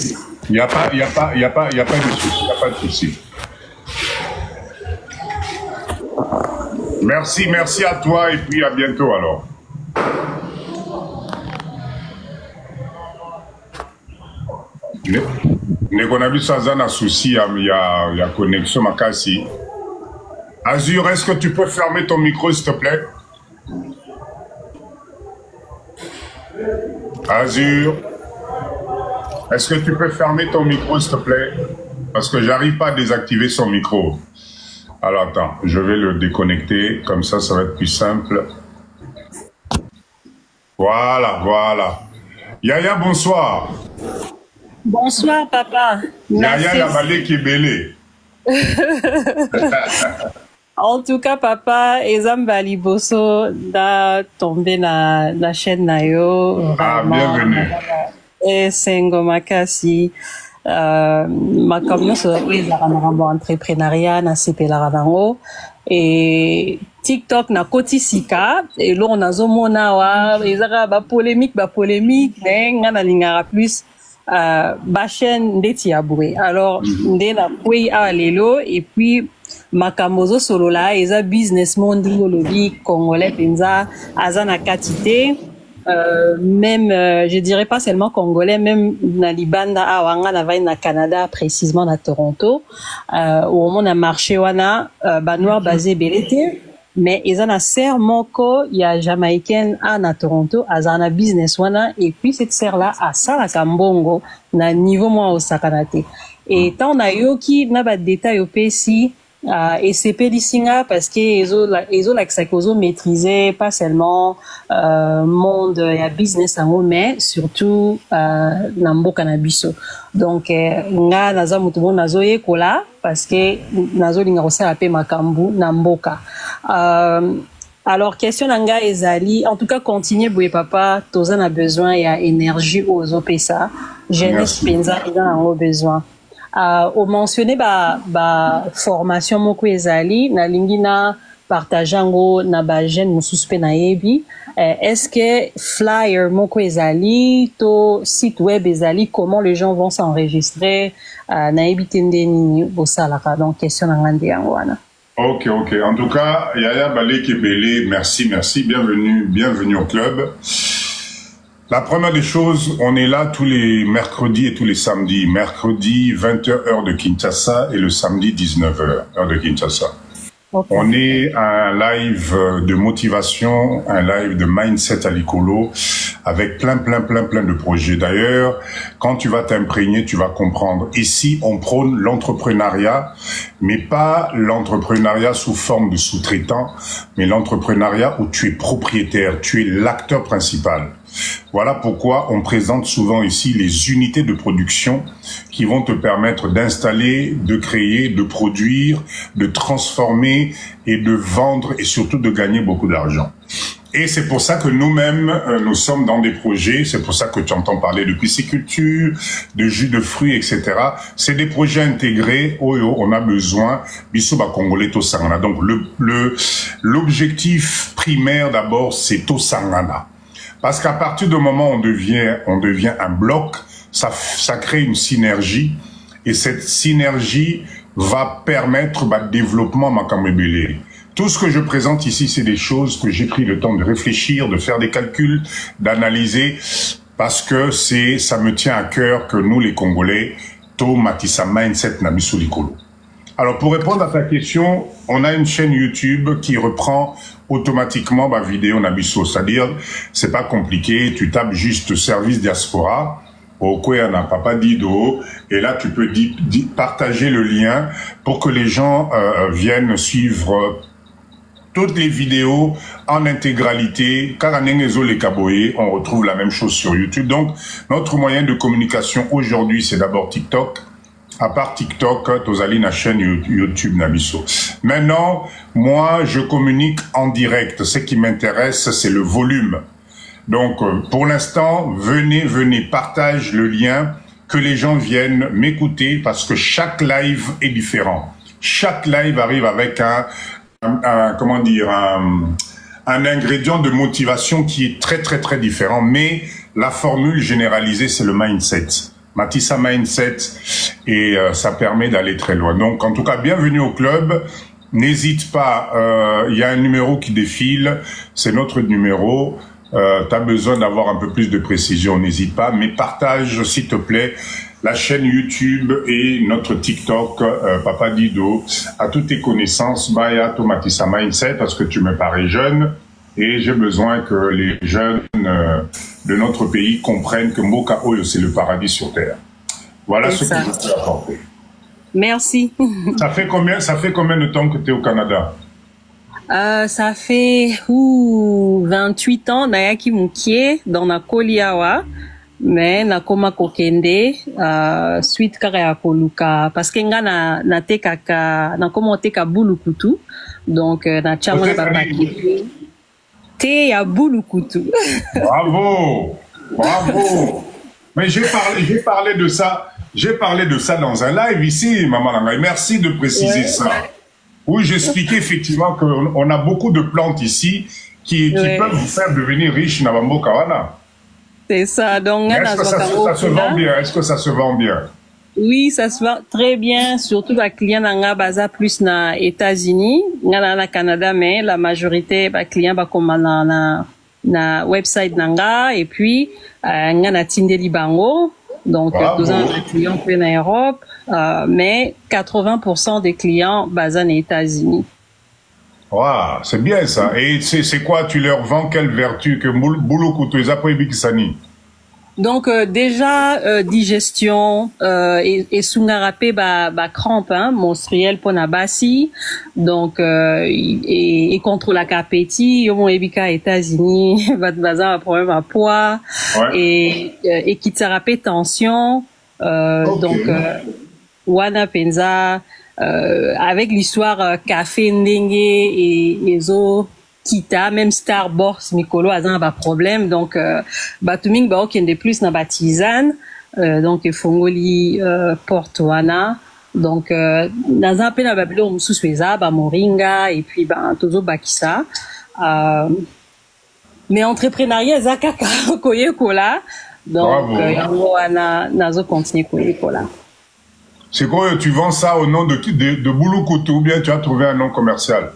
Il n'y a pas de souci. Merci à toi et puis à bientôt alors. Negonabi Sazana souci, il y a connexion Makasi. Azur, est-ce que tu peux fermer ton micro s'il te plaît? Azur, est-ce que tu peux fermer ton micro s'il te plaît? Parce que j'arrive pas à désactiver son micro. Alors attends, je vais le déconnecter, comme ça va être plus simple. Voilà. Yaya, bonsoir. Bonsoir, papa. Yaya, la balai qui est belé. En tout cas, papa, Ezambali Bosso da tombé la chaîne Nayo. Ah, bienvenue. Et Sengo Makasi. Ma communauté est entrepreneuriat na CP Laradango et TikTok na koti sika et là on a zomona wa ezara ba polémique nga lingara plus ba chaîne ndeti aboué alors ndé na kwe a lelo et puis makambozo solo la eza business monde lobby congolais penza azana katité. Même, je dirais pas seulement congolais, même na Libanda, awanga na vai na Canada, précisément na Toronto, où on a marché wana, noir basé belete, mais ils en a serre moko, il y a jamaïcaine na Toronto, azana business wana, et puis cette serre là, à ça la kambongo, na niveau moi au sakanate. Et tant na yoki, na ba détail au PC, et c'est pédicinga parce que ils ont l'accès qu'ils ont maîtrisé pas seulement monde et business en haut mais surtout nambo cannabiso donc nga naza mutu bon nazo yekola parce que nazo linga osala pe makambu namboka alors question nanga ezali en tout cas continuer boye papa tozana besoin il y a énergie aux opesa jeunesse penza ils ont besoin au mentionné formation moko ezali na lingi na partageango na ba jeune mususu pe na yebi est-ce que flyer moko ezali to site web ezali, comment les gens vont s'enregistrer na ebitende nini bosalaka? Donc question na ngande yango wana. Ok. En tout cas, Yaya Balé Kebele, merci, bienvenue au club. La première des choses, on est là tous les mercredis et tous les samedis. Mercredi, 20h, heure de Kinshasa, et le samedi, 19h, heure de Kinshasa. Okay. On est un live de motivation, un live de mindset à l'Icolo, avec plein de projets. D'ailleurs, quand tu vas t'imprégner, tu vas comprendre. Ici, on prône l'entrepreneuriat, mais pas l'entrepreneuriat sous forme de sous-traitant, mais l'entrepreneuriat où tu es propriétaire, tu es l'acteur principal. Voilà pourquoi on présente souvent ici les unités de production qui vont te permettre d'installer, de créer, de produire, de transformer et de vendre et surtout de gagner beaucoup d'argent. Et c'est pour ça que nous-mêmes, nous sommes dans des projets, c'est pour ça que tu entends parler de pisciculture, de jus de fruits, etc. C'est des projets intégrés, on a besoin, Bisoba Congolais Tosangana. Donc l'objectif primaire d'abord, c'est Tosangana. Parce qu'à partir du moment où on devient un bloc, ça crée une synergie, et cette synergie va permettre le développement Makamebele. Tout ce que je présente ici, c'est des choses que j'ai pris le temps de réfléchir, de faire des calculs, d'analyser, parce que ça me tient à cœur que nous, les Congolais, to matisa mindset na biso likolo. Alors, pour répondre à ta question, on a une chaîne YouTube qui reprend automatiquement ma vidéo Nabiso. C'est-à-dire, c'est pas compliqué, tu tapes juste service diaspora, au Koyana Papa Dido, et là, tu peux partager le lien pour que les gens viennent suivre toutes les vidéos en intégralité. Car à Nengezo les Kaboye, on retrouve la même chose sur YouTube. Donc, notre moyen de communication aujourd'hui, c'est d'abord TikTok. À part TikTok, Tozali na chaîne YouTube Nabiso. Maintenant, moi, je communique en direct. Ce qui m'intéresse, c'est le volume. Donc, pour l'instant, venez, partage le lien, que les gens viennent m'écouter, parce que chaque live est différent. Chaque live arrive avec un ingrédient de motivation qui est très différent. Mais la formule généralisée, c'est le mindset. Matissa Mindset, et ça permet d'aller très loin. Donc, en tout cas, bienvenue au club. N'hésite pas, il y a un numéro qui défile, c'est notre numéro. Tu as besoin d'avoir un peu plus de précision, n'hésite pas, mais partage, s'il te plaît, la chaîne YouTube et notre TikTok, Papa Dido, à toutes tes connaissances, Maya Matissa Mindset, parce que tu me parais jeune. Et j'ai besoin que les jeunes de notre pays comprennent que Mboka Oyo, c'est le paradis sur terre. Voilà ce que je peux apporter. Merci. Ça fait combien de temps que tu es au Canada? Ça fait 28 ans, Nayaki Moukie, dans la Koliawa, mais Nakoma Kokende, suite Karea Koluka, parce que na tekaka, na komo teka bulukutu, donc na chama babaki. À Boulukoutou. Bravo. Mais j'ai parlé de ça dans un live ici, Maman Langaï. Merci de préciser ça. Oui, j'expliquais effectivement qu'on a beaucoup de plantes ici qui peuvent vous faire devenir riche dans Bambo Kawana. C'est ça. Donc, est-ce que ça se vend bien? Est-ce que ça se vend bien? Oui, ça se vend très bien, surtout les clients nanga baza plus na États-Unis, na Canada, mais la majorité des clients ba comme na website nanga, et puis na Tindeli Bango, donc nous avons des clients en Europe, mais 80% des clients basés aux États-Unis. Wow, c'est bien ça. Et c'est quoi, tu leur vends quelle vertu que Boulou les après Bikisani? Donc déjà digestion et sungarapé ba crampe menstruelle pour nabasi, donc et contre la appétit yo mon ebika États-Unis va bazar un problème à poids et qui thérapie tension donc wana penza avec l'histoire café ndenge et les autres Kita, même Starbucks, Mikolo, a un problème, donc, Batuming, qui est plus na tisane, donc, Fongoli, Portoana, donc, dans un peu na Babylon, Moussousweza, Moringa, et puis, Tozo Bakissa, mais entrepreneuriat eza kaka koyekola donc yango wana nazo continuer koyekola. C'est quoi, tu vends ça au nom de Bulukutu ou bien tu as trouvé un nom commercial?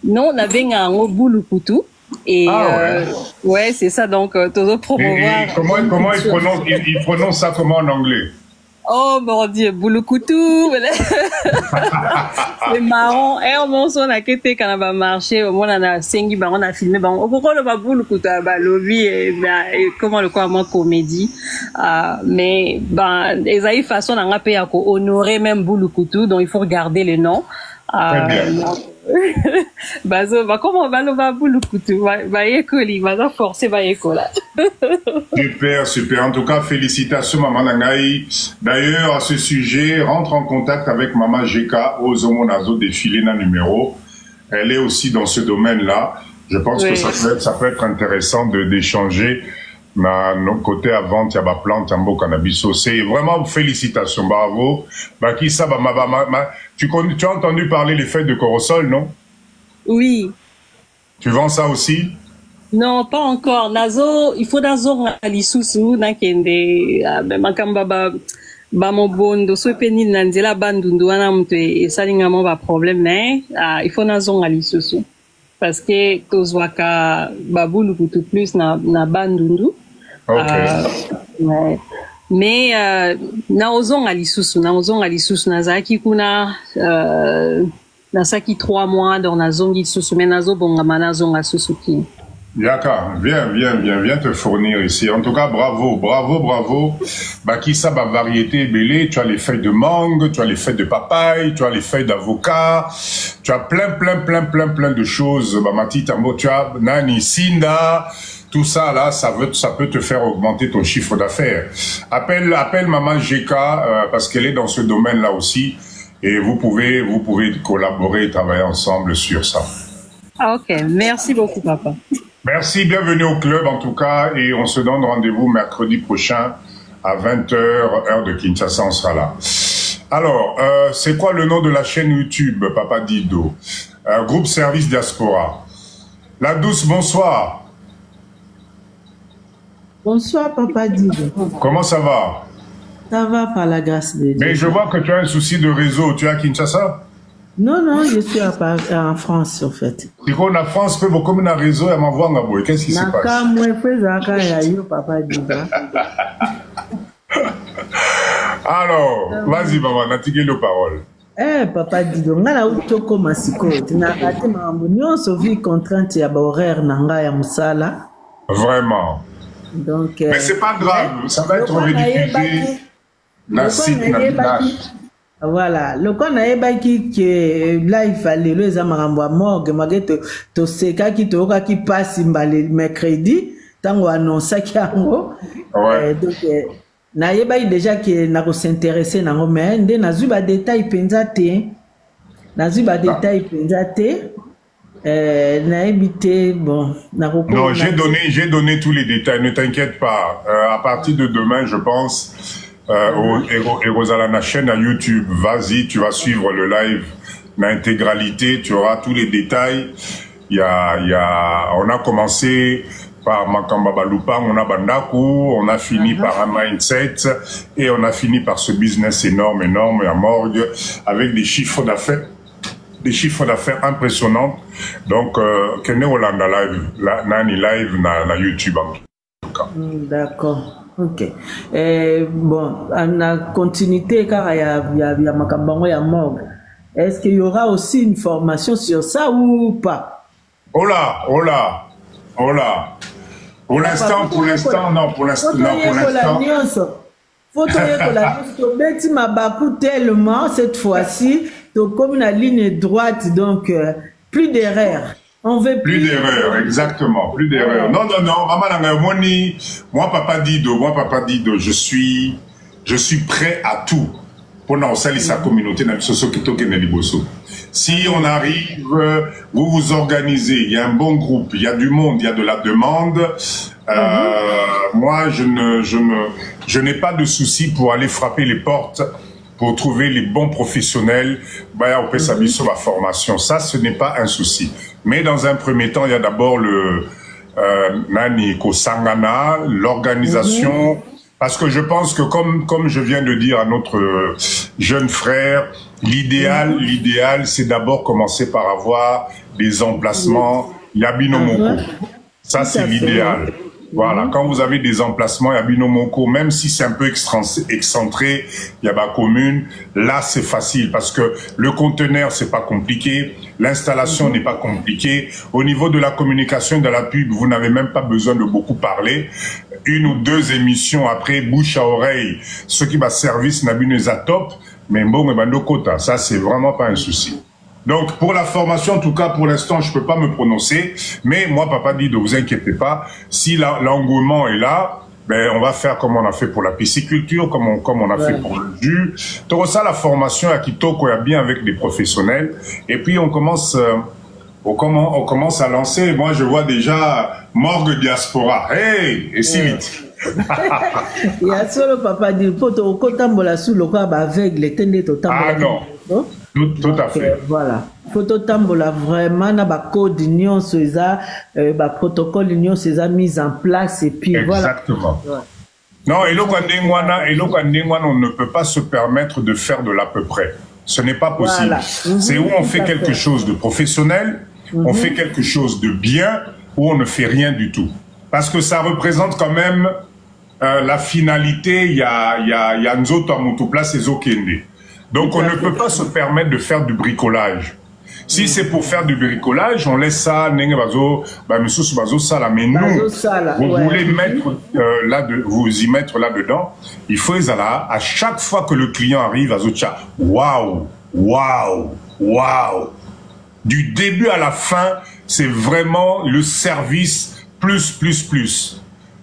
Non, on avait un nom Bulukutu. Et ouais, c'est ça, donc toujours promouvoir. Et comment il prononce ça comment en anglais? Oh mon Dieu, Bulukutu. C'est marrant. Et au moment où on a quitté quand on va marcher, au moment où on a sengi, on a filmé, pourquoi le Bulukutu a lobby et comment le quoi moi comédie. Mais ils ont une façon d'en rappeler à honorer même Bulukutu, donc il faut regarder le nom. Très bien. Comment on va Bulukutu? Va forcer là. Super, super. En tout cas, félicitations, Maman Nangaï. D'ailleurs, à ce sujet, rentre en contact avec Maman Jeka aux Omonazo défilé na numéro. Elle est aussi dans ce domaine-là. Je pense que ça peut être intéressant d'échanger. Nos côté à vente, il y a des plantes, il y a un cannabis. C'est vraiment félicitations, bravo. Tu as entendu parler des fêtes de Corosol, non? Oui. Tu vends ça aussi? Non, pas encore. Nazo, il faut nazo alisusu na kende makamba ba mobondo so peni nanzela bandundu wana mtu esalinga mo ba problème mais il faut nazo alisusu parce que tozwaka babulu kutu plus na bandundu. Ouais. Mais na ozonga lisusu nazaki kuna nasaki 3 mois dans nazongi lisusu mais nazo bongama nazonga susuki. Yaka, viens te fournir ici. En tout cas, bravo. Bakissa, variété belé, tu as les feuilles de mangue, tu as les feuilles de papaye, tu as les feuilles d'avocat, tu as plein de choses. Mati Tambo, tu as Nani Sinda, tout ça là, ça peut te faire augmenter ton chiffre d'affaires. Appelle Maman Jeka, parce qu'elle est dans ce domaine-là aussi, et vous pouvez collaborer et travailler ensemble sur ça. Ah, ok, merci beaucoup, papa. Merci, bienvenue au club en tout cas, et on se donne rendez-vous mercredi prochain à 20h, heure de Kinshasa, on sera là. Alors, c'est quoi le nom de la chaîne YouTube, Papa Dido? Groupe Service Diaspora. La Douce, bonsoir. Bonsoir, Papa Dido. Comment ça va? Ça va par la grâce de Dieu. Mais je vois que tu as un souci de réseau, tu es à Kinshasa? Non, je suis en France, en fait. Si on a France, peut beaucoup de réseau et m'envoie un abonné. Qu'est-ce qui se passe? Papa Dido. Alors, vas-y, maman, natigue le parole. Papa Dido, nga na utoko masiko, tina kati mambo nyonso vi contrainte ya horaire nanga ya musala. Vraiment. Donc mais c'est pas grave, ça va être rediffusé. Voilà, le qu'on a ébaki que live allé les amarambo à morgue magete to seka ki to ka ki passe mbale mercredi tango annonce ki ango. Donc na yebaki déjà que na ko s'intéresser na ngo mais ndé na zuba détail penza te. Na zuba détail penza te. Na ebité bon na ko. Non, j'ai donné tous les détails, ne t'inquiète pas. À partir de demain, je pense et Rosala na chaîne à YouTube, vas-y, tu vas suivre le live l'intégralité, tu auras tous les détails. On a commencé par Makamba Balupa, on a Bandaku, on a fini par un mindset et on a fini par ce business énorme à morgue avec des chiffres d'affaires impressionnants. Donc Kene Holanda live, Nani live na YouTube en tout cas. D'accord. Ok. Bon, en la continuité, car il y a Makambango, il y a morgue. Est-ce qu'il y aura aussi une formation sur ça ou pas? Oh là. Pour l'instant, non. Faut que ma bakou tellement cette fois-ci, donc comme la ligne droite, donc plus d'erreurs. On veut plus d'erreurs, exactement, plus d'erreurs. Non, maman, moi, Papa Dido, je suis prêt à tout pour nous salir sa communauté, si on arrive, vous vous organisez, il y a un bon groupe, il y a du monde, il y a de la demande. Moi, je n'ai pas de souci pour aller frapper les portes, pour trouver les bons professionnels, ma formation. Ça, ce n'est pas un souci. Mais dans un premier temps, il y a d'abord Nani Kosangana, l'organisation, parce que je pense que comme je viens de dire à notre jeune frère, l'idéal, c'est d'abord commencer par avoir des emplacements Yabinomoko. Ça, c'est l'idéal. Voilà, quand vous avez des emplacements Yabinomoko, même si c'est un peu excentré, Yaba commune, là c'est facile parce que le conteneur c'est pas compliqué, l'installation n'est pas compliquée. Au niveau de la communication et de la pub, vous n'avez même pas besoin de beaucoup parler. Une ou deux émissions après, bouche à oreille, ce qui va service Nabino top, mais bon, Kota, ça c'est vraiment pas un souci. Donc, pour la formation, en tout cas, pour l'instant, je peux pas me prononcer. Mais moi, papa dit, ne vous inquiétez pas. Si l'engouement est là, ben, on va faire comme on a fait pour la pisciculture, comme on a fait pour le jus. Donc, ça, la formation à Kitoko, il y a bien avec des professionnels. Et puis, on commence à lancer. Moi, je vois déjà Morgue Diaspora. Hey! Et si vite. Il y a solo papa dit, poto, kotambola sous le quoi, aveugle, ah non. Tout à fait. Voilà. Photo tambola vraiment na ba code union ça ba protocole union ça mise en place et puis exactement. Voilà. Non, et on ne peut pas se permettre de faire de l'à peu près. Ce n'est pas possible. Voilà. C'est où on fait quelque chose de professionnel, on fait quelque chose de bien, ou on ne fait rien du tout. Parce que ça représente quand même la finalité, il y a Nzoto Amutu Place et Zokende. Donc on ne peut pas se permettre de faire du bricolage. Si c'est pour faire du bricolage, on laisse ça, mais nous, vous voulez mettre vous y mettre là-dedans, il faut à chaque fois que le client arrive à Zocha, waouh, waouh, waouh. Du début à la fin, c'est vraiment le service plus.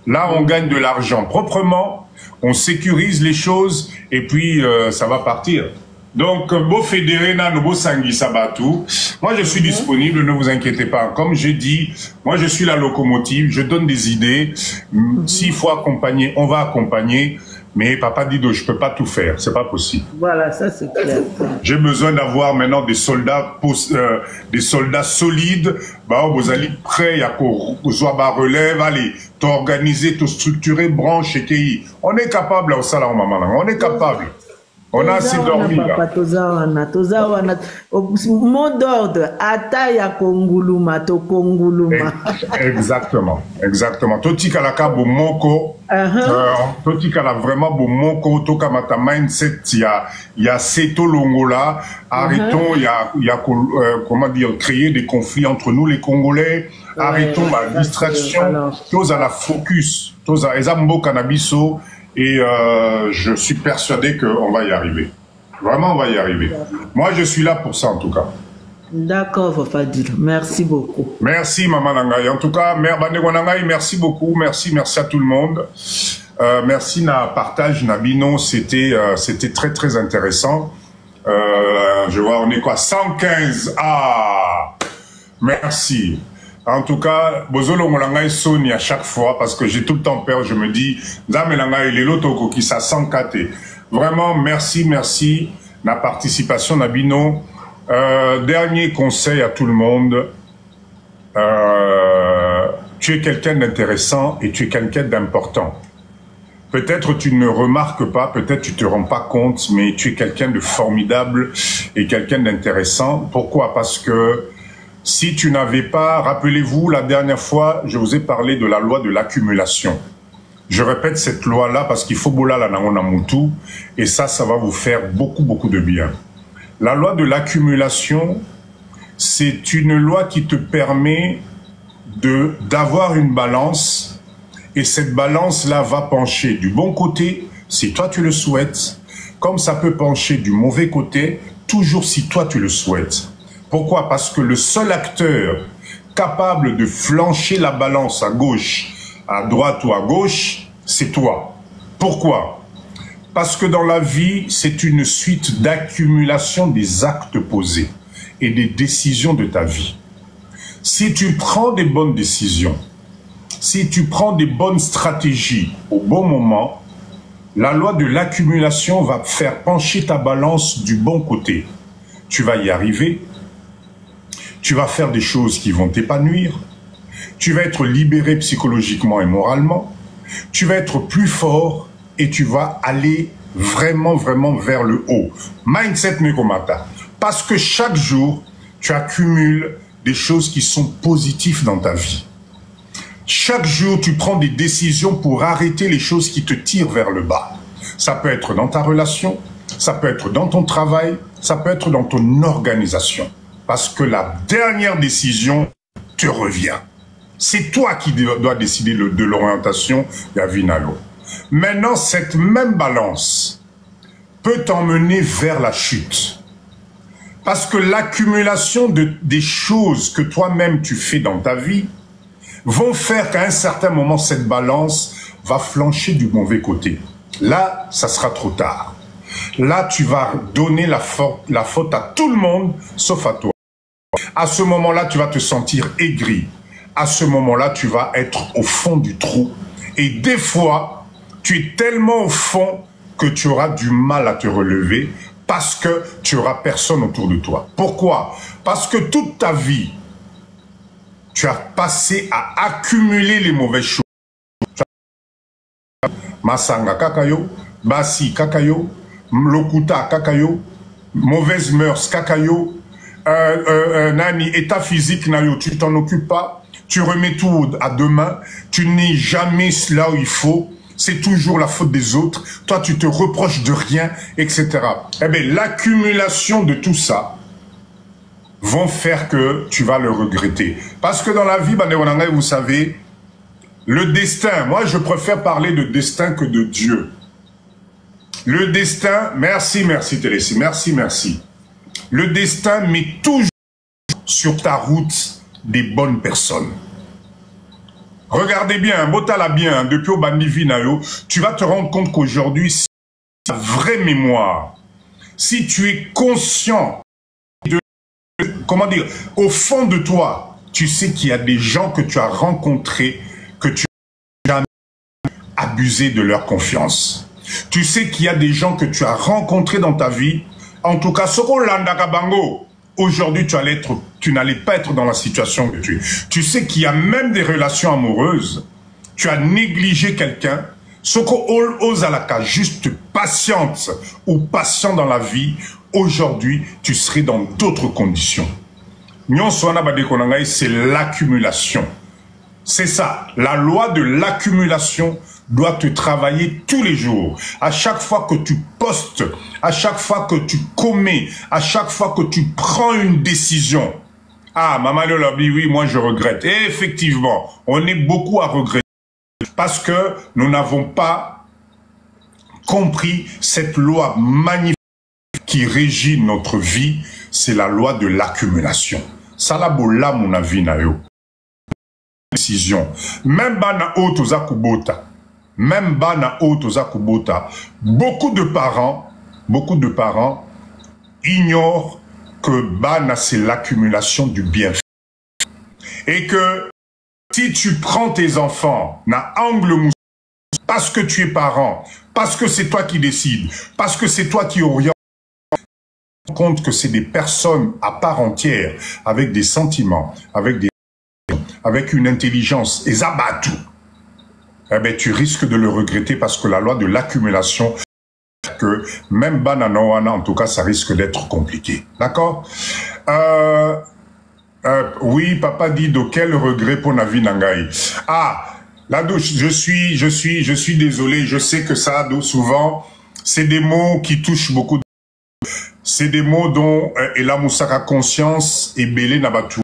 Là, on gagne de l'argent proprement, on sécurise les choses et puis ça va partir. Donc, beau fédéré na beau sangui sabatou. Moi, je suis disponible, ne vous inquiétez pas. Comme j'ai dit, moi, je suis la locomotive, je donne des idées. S'il faut accompagner, on va accompagner. Mais Papa Dido, je peux pas tout faire, c'est pas possible. Voilà, ça c'est clair. J'ai besoin d'avoir maintenant des soldats solides. Bah, vous allez prêts à relève, allez, t'organiser, te structurer, branche et KI. On est capable au salon, maman. On est capable. On a assez dormi là. Mot d'ordre, ataya konguluma, to konguluma. Exactement. Totika la ka bo moko. Totika la vraiment bo moko, toka mata mindset, il y a seto longola. Arrêtons, il y a comment dire, créer des conflits entre nous les Congolais. Arrêtons la distraction. Chose à la focus. Chose à ezambo cannabiso. Et je suis persuadé qu'on va y arriver. Vraiment, on va y arriver. Moi, je suis là pour ça, en tout cas. D'accord, Fafadil. Merci beaucoup. Merci, Maman Nangaï. En tout cas, merci beaucoup. Merci à tout le monde. Merci, na partage, Nabino. C'était très, très intéressant. Je vois, on est quoi? 115. Ah! Merci. En tout cas, Bozolo Molangai sonne à chaque fois parce que j'ai tout le temps peur. Je me dis, Zamelanga il est l'autre qui ça 104. Vraiment, merci. La participation Nabino. Dernier conseil à tout le monde. Tu es quelqu'un d'intéressant et tu es quelqu'un d'important. Peut-être tu ne remarques pas, peut-être tu te rends pas compte, mais tu es quelqu'un de formidable et quelqu'un d'intéressant. Pourquoi? Parce que si tu n'avais pas, rappelez-vous, la dernière fois, je vous ai parlé de la loi de l'accumulation. Je répète cette loi-là parce qu'il faut boula la nangona mutu et ça va vous faire beaucoup de bien. La loi de l'accumulation, c'est une loi qui te permet d'avoir une balance et cette balance-là va pencher du bon côté si toi tu le souhaites, comme ça peut pencher du mauvais côté, toujours si toi tu le souhaites. Pourquoi? Parce que le seul acteur capable de flancher la balance à gauche, à droite ou à gauche, c'est toi. Pourquoi? Parce que dans la vie, c'est une suite d'accumulation des actes posés et des décisions de ta vie. Si tu prends des bonnes décisions, si tu prends des bonnes stratégies au bon moment, la loi de l'accumulation va faire pencher ta balance du bon côté. Tu vas y arriver. Tu vas faire des choses qui vont t'épanouir. tu vas être libéré psychologiquement et moralement, tu vas être plus fort et tu vas aller vraiment vers le haut. Mindset Mekomata. Parce que chaque jour, tu accumules des choses qui sont positives dans ta vie. Chaque jour, tu prends des décisions pour arrêter les choses qui te tirent vers le bas. Ça peut être dans ta relation, ça peut être dans ton travail, ça peut être dans ton organisation. Parce que la dernière décision te revient. C'est toi qui dois décider de l'orientation de Vinalo. Maintenant, cette même balance peut t'emmener vers la chute. Parce que l'accumulation des choses que toi-même tu fais dans ta vie vont faire qu'à un certain moment, cette balance va flancher du mauvais côté. Là, ça sera trop tard. Là, tu vas donner la faute à tout le monde, sauf à toi. À ce moment-là, tu vas te sentir aigri. À ce moment-là, tu vas être au fond du trou. Et des fois, tu es tellement au fond que tu auras du mal à te relever parce que tu n'auras personne autour de toi. Pourquoi? Parce que toute ta vie, tu as passé à accumuler les mauvaises choses. Masanga kakayo, basi kakayo, lokuta kakayo, mauvaises mœurs kakayo, nani, état physique nayo, tu t'en occupes pas, tu remets tout à demain, tu n'es jamais là où il faut, c'est toujours la faute des autres, toi tu te reproches de rien, etc. Eh bien, l'accumulation de tout ça vont faire que tu vas le regretter. Parce que dans la vie, vous savez, le destin, moi je préfère parler de destin que de Dieu. Le destin, merci Télécie, merci. Le destin met toujours sur ta route des bonnes personnes. Regardez bien, Botala bien, depuis au Bandivinayo, tu vas te rendre compte qu'aujourd'hui, si tu as une vraie mémoire, si tu es conscient de, comment dire, au fond de toi, tu sais qu'il y a des gens que tu as rencontrés, que tu n'as jamais abusé de leur confiance. Tu sais qu'il y a des gens que tu as rencontrés dans ta vie, en tout cas, Soko Landakabango, aujourd'hui, tu n'allais pas être dans la situation que tu es. Tu sais qu'il y a même des relations amoureuses. Tu as négligé quelqu'un. Soko Ozalaka, juste patiente ou patient dans la vie. Aujourd'hui, tu serais dans d'autres conditions. C'est l'accumulation. C'est ça. La loi de l'accumulation doit te travailler tous les jours. À chaque fois que tu postes, à chaque fois que tu commets, à chaque fois que tu prends une décision. Ah, Maman Lolabi, oui, moi je regrette. Et effectivement, on est beaucoup à regretter. Parce que nous n'avons pas compris cette loi magnifique qui régit notre vie. C'est la loi de l'accumulation. Salabola, mon avis, nayo. Décision. Même bana otoza kubota. Même bana otoza kubota. Beaucoup de parents ignorent que bana c'est l'accumulation du bienfait. Et que si tu prends tes enfants na angle mousse, parce que tu es parent, parce que c'est toi qui décides, parce que c'est toi qui oriente, compte que c'est des personnes à part entière, avec des sentiments, avec une intelligence, et zabatu, eh ben, tu risques de le regretter parce que la loi de l'accumulation, que même bananoana, en tout cas, ça risque d'être compliqué. D'accord? Oui, papa dit de quel regret pour Navi Nangaï. Ah, là, je suis désolé, je sais que ça, souvent, c'est des mots qui touchent beaucoup. C'est des mots dont Ela Moussaka conscience et Belé Nabatu.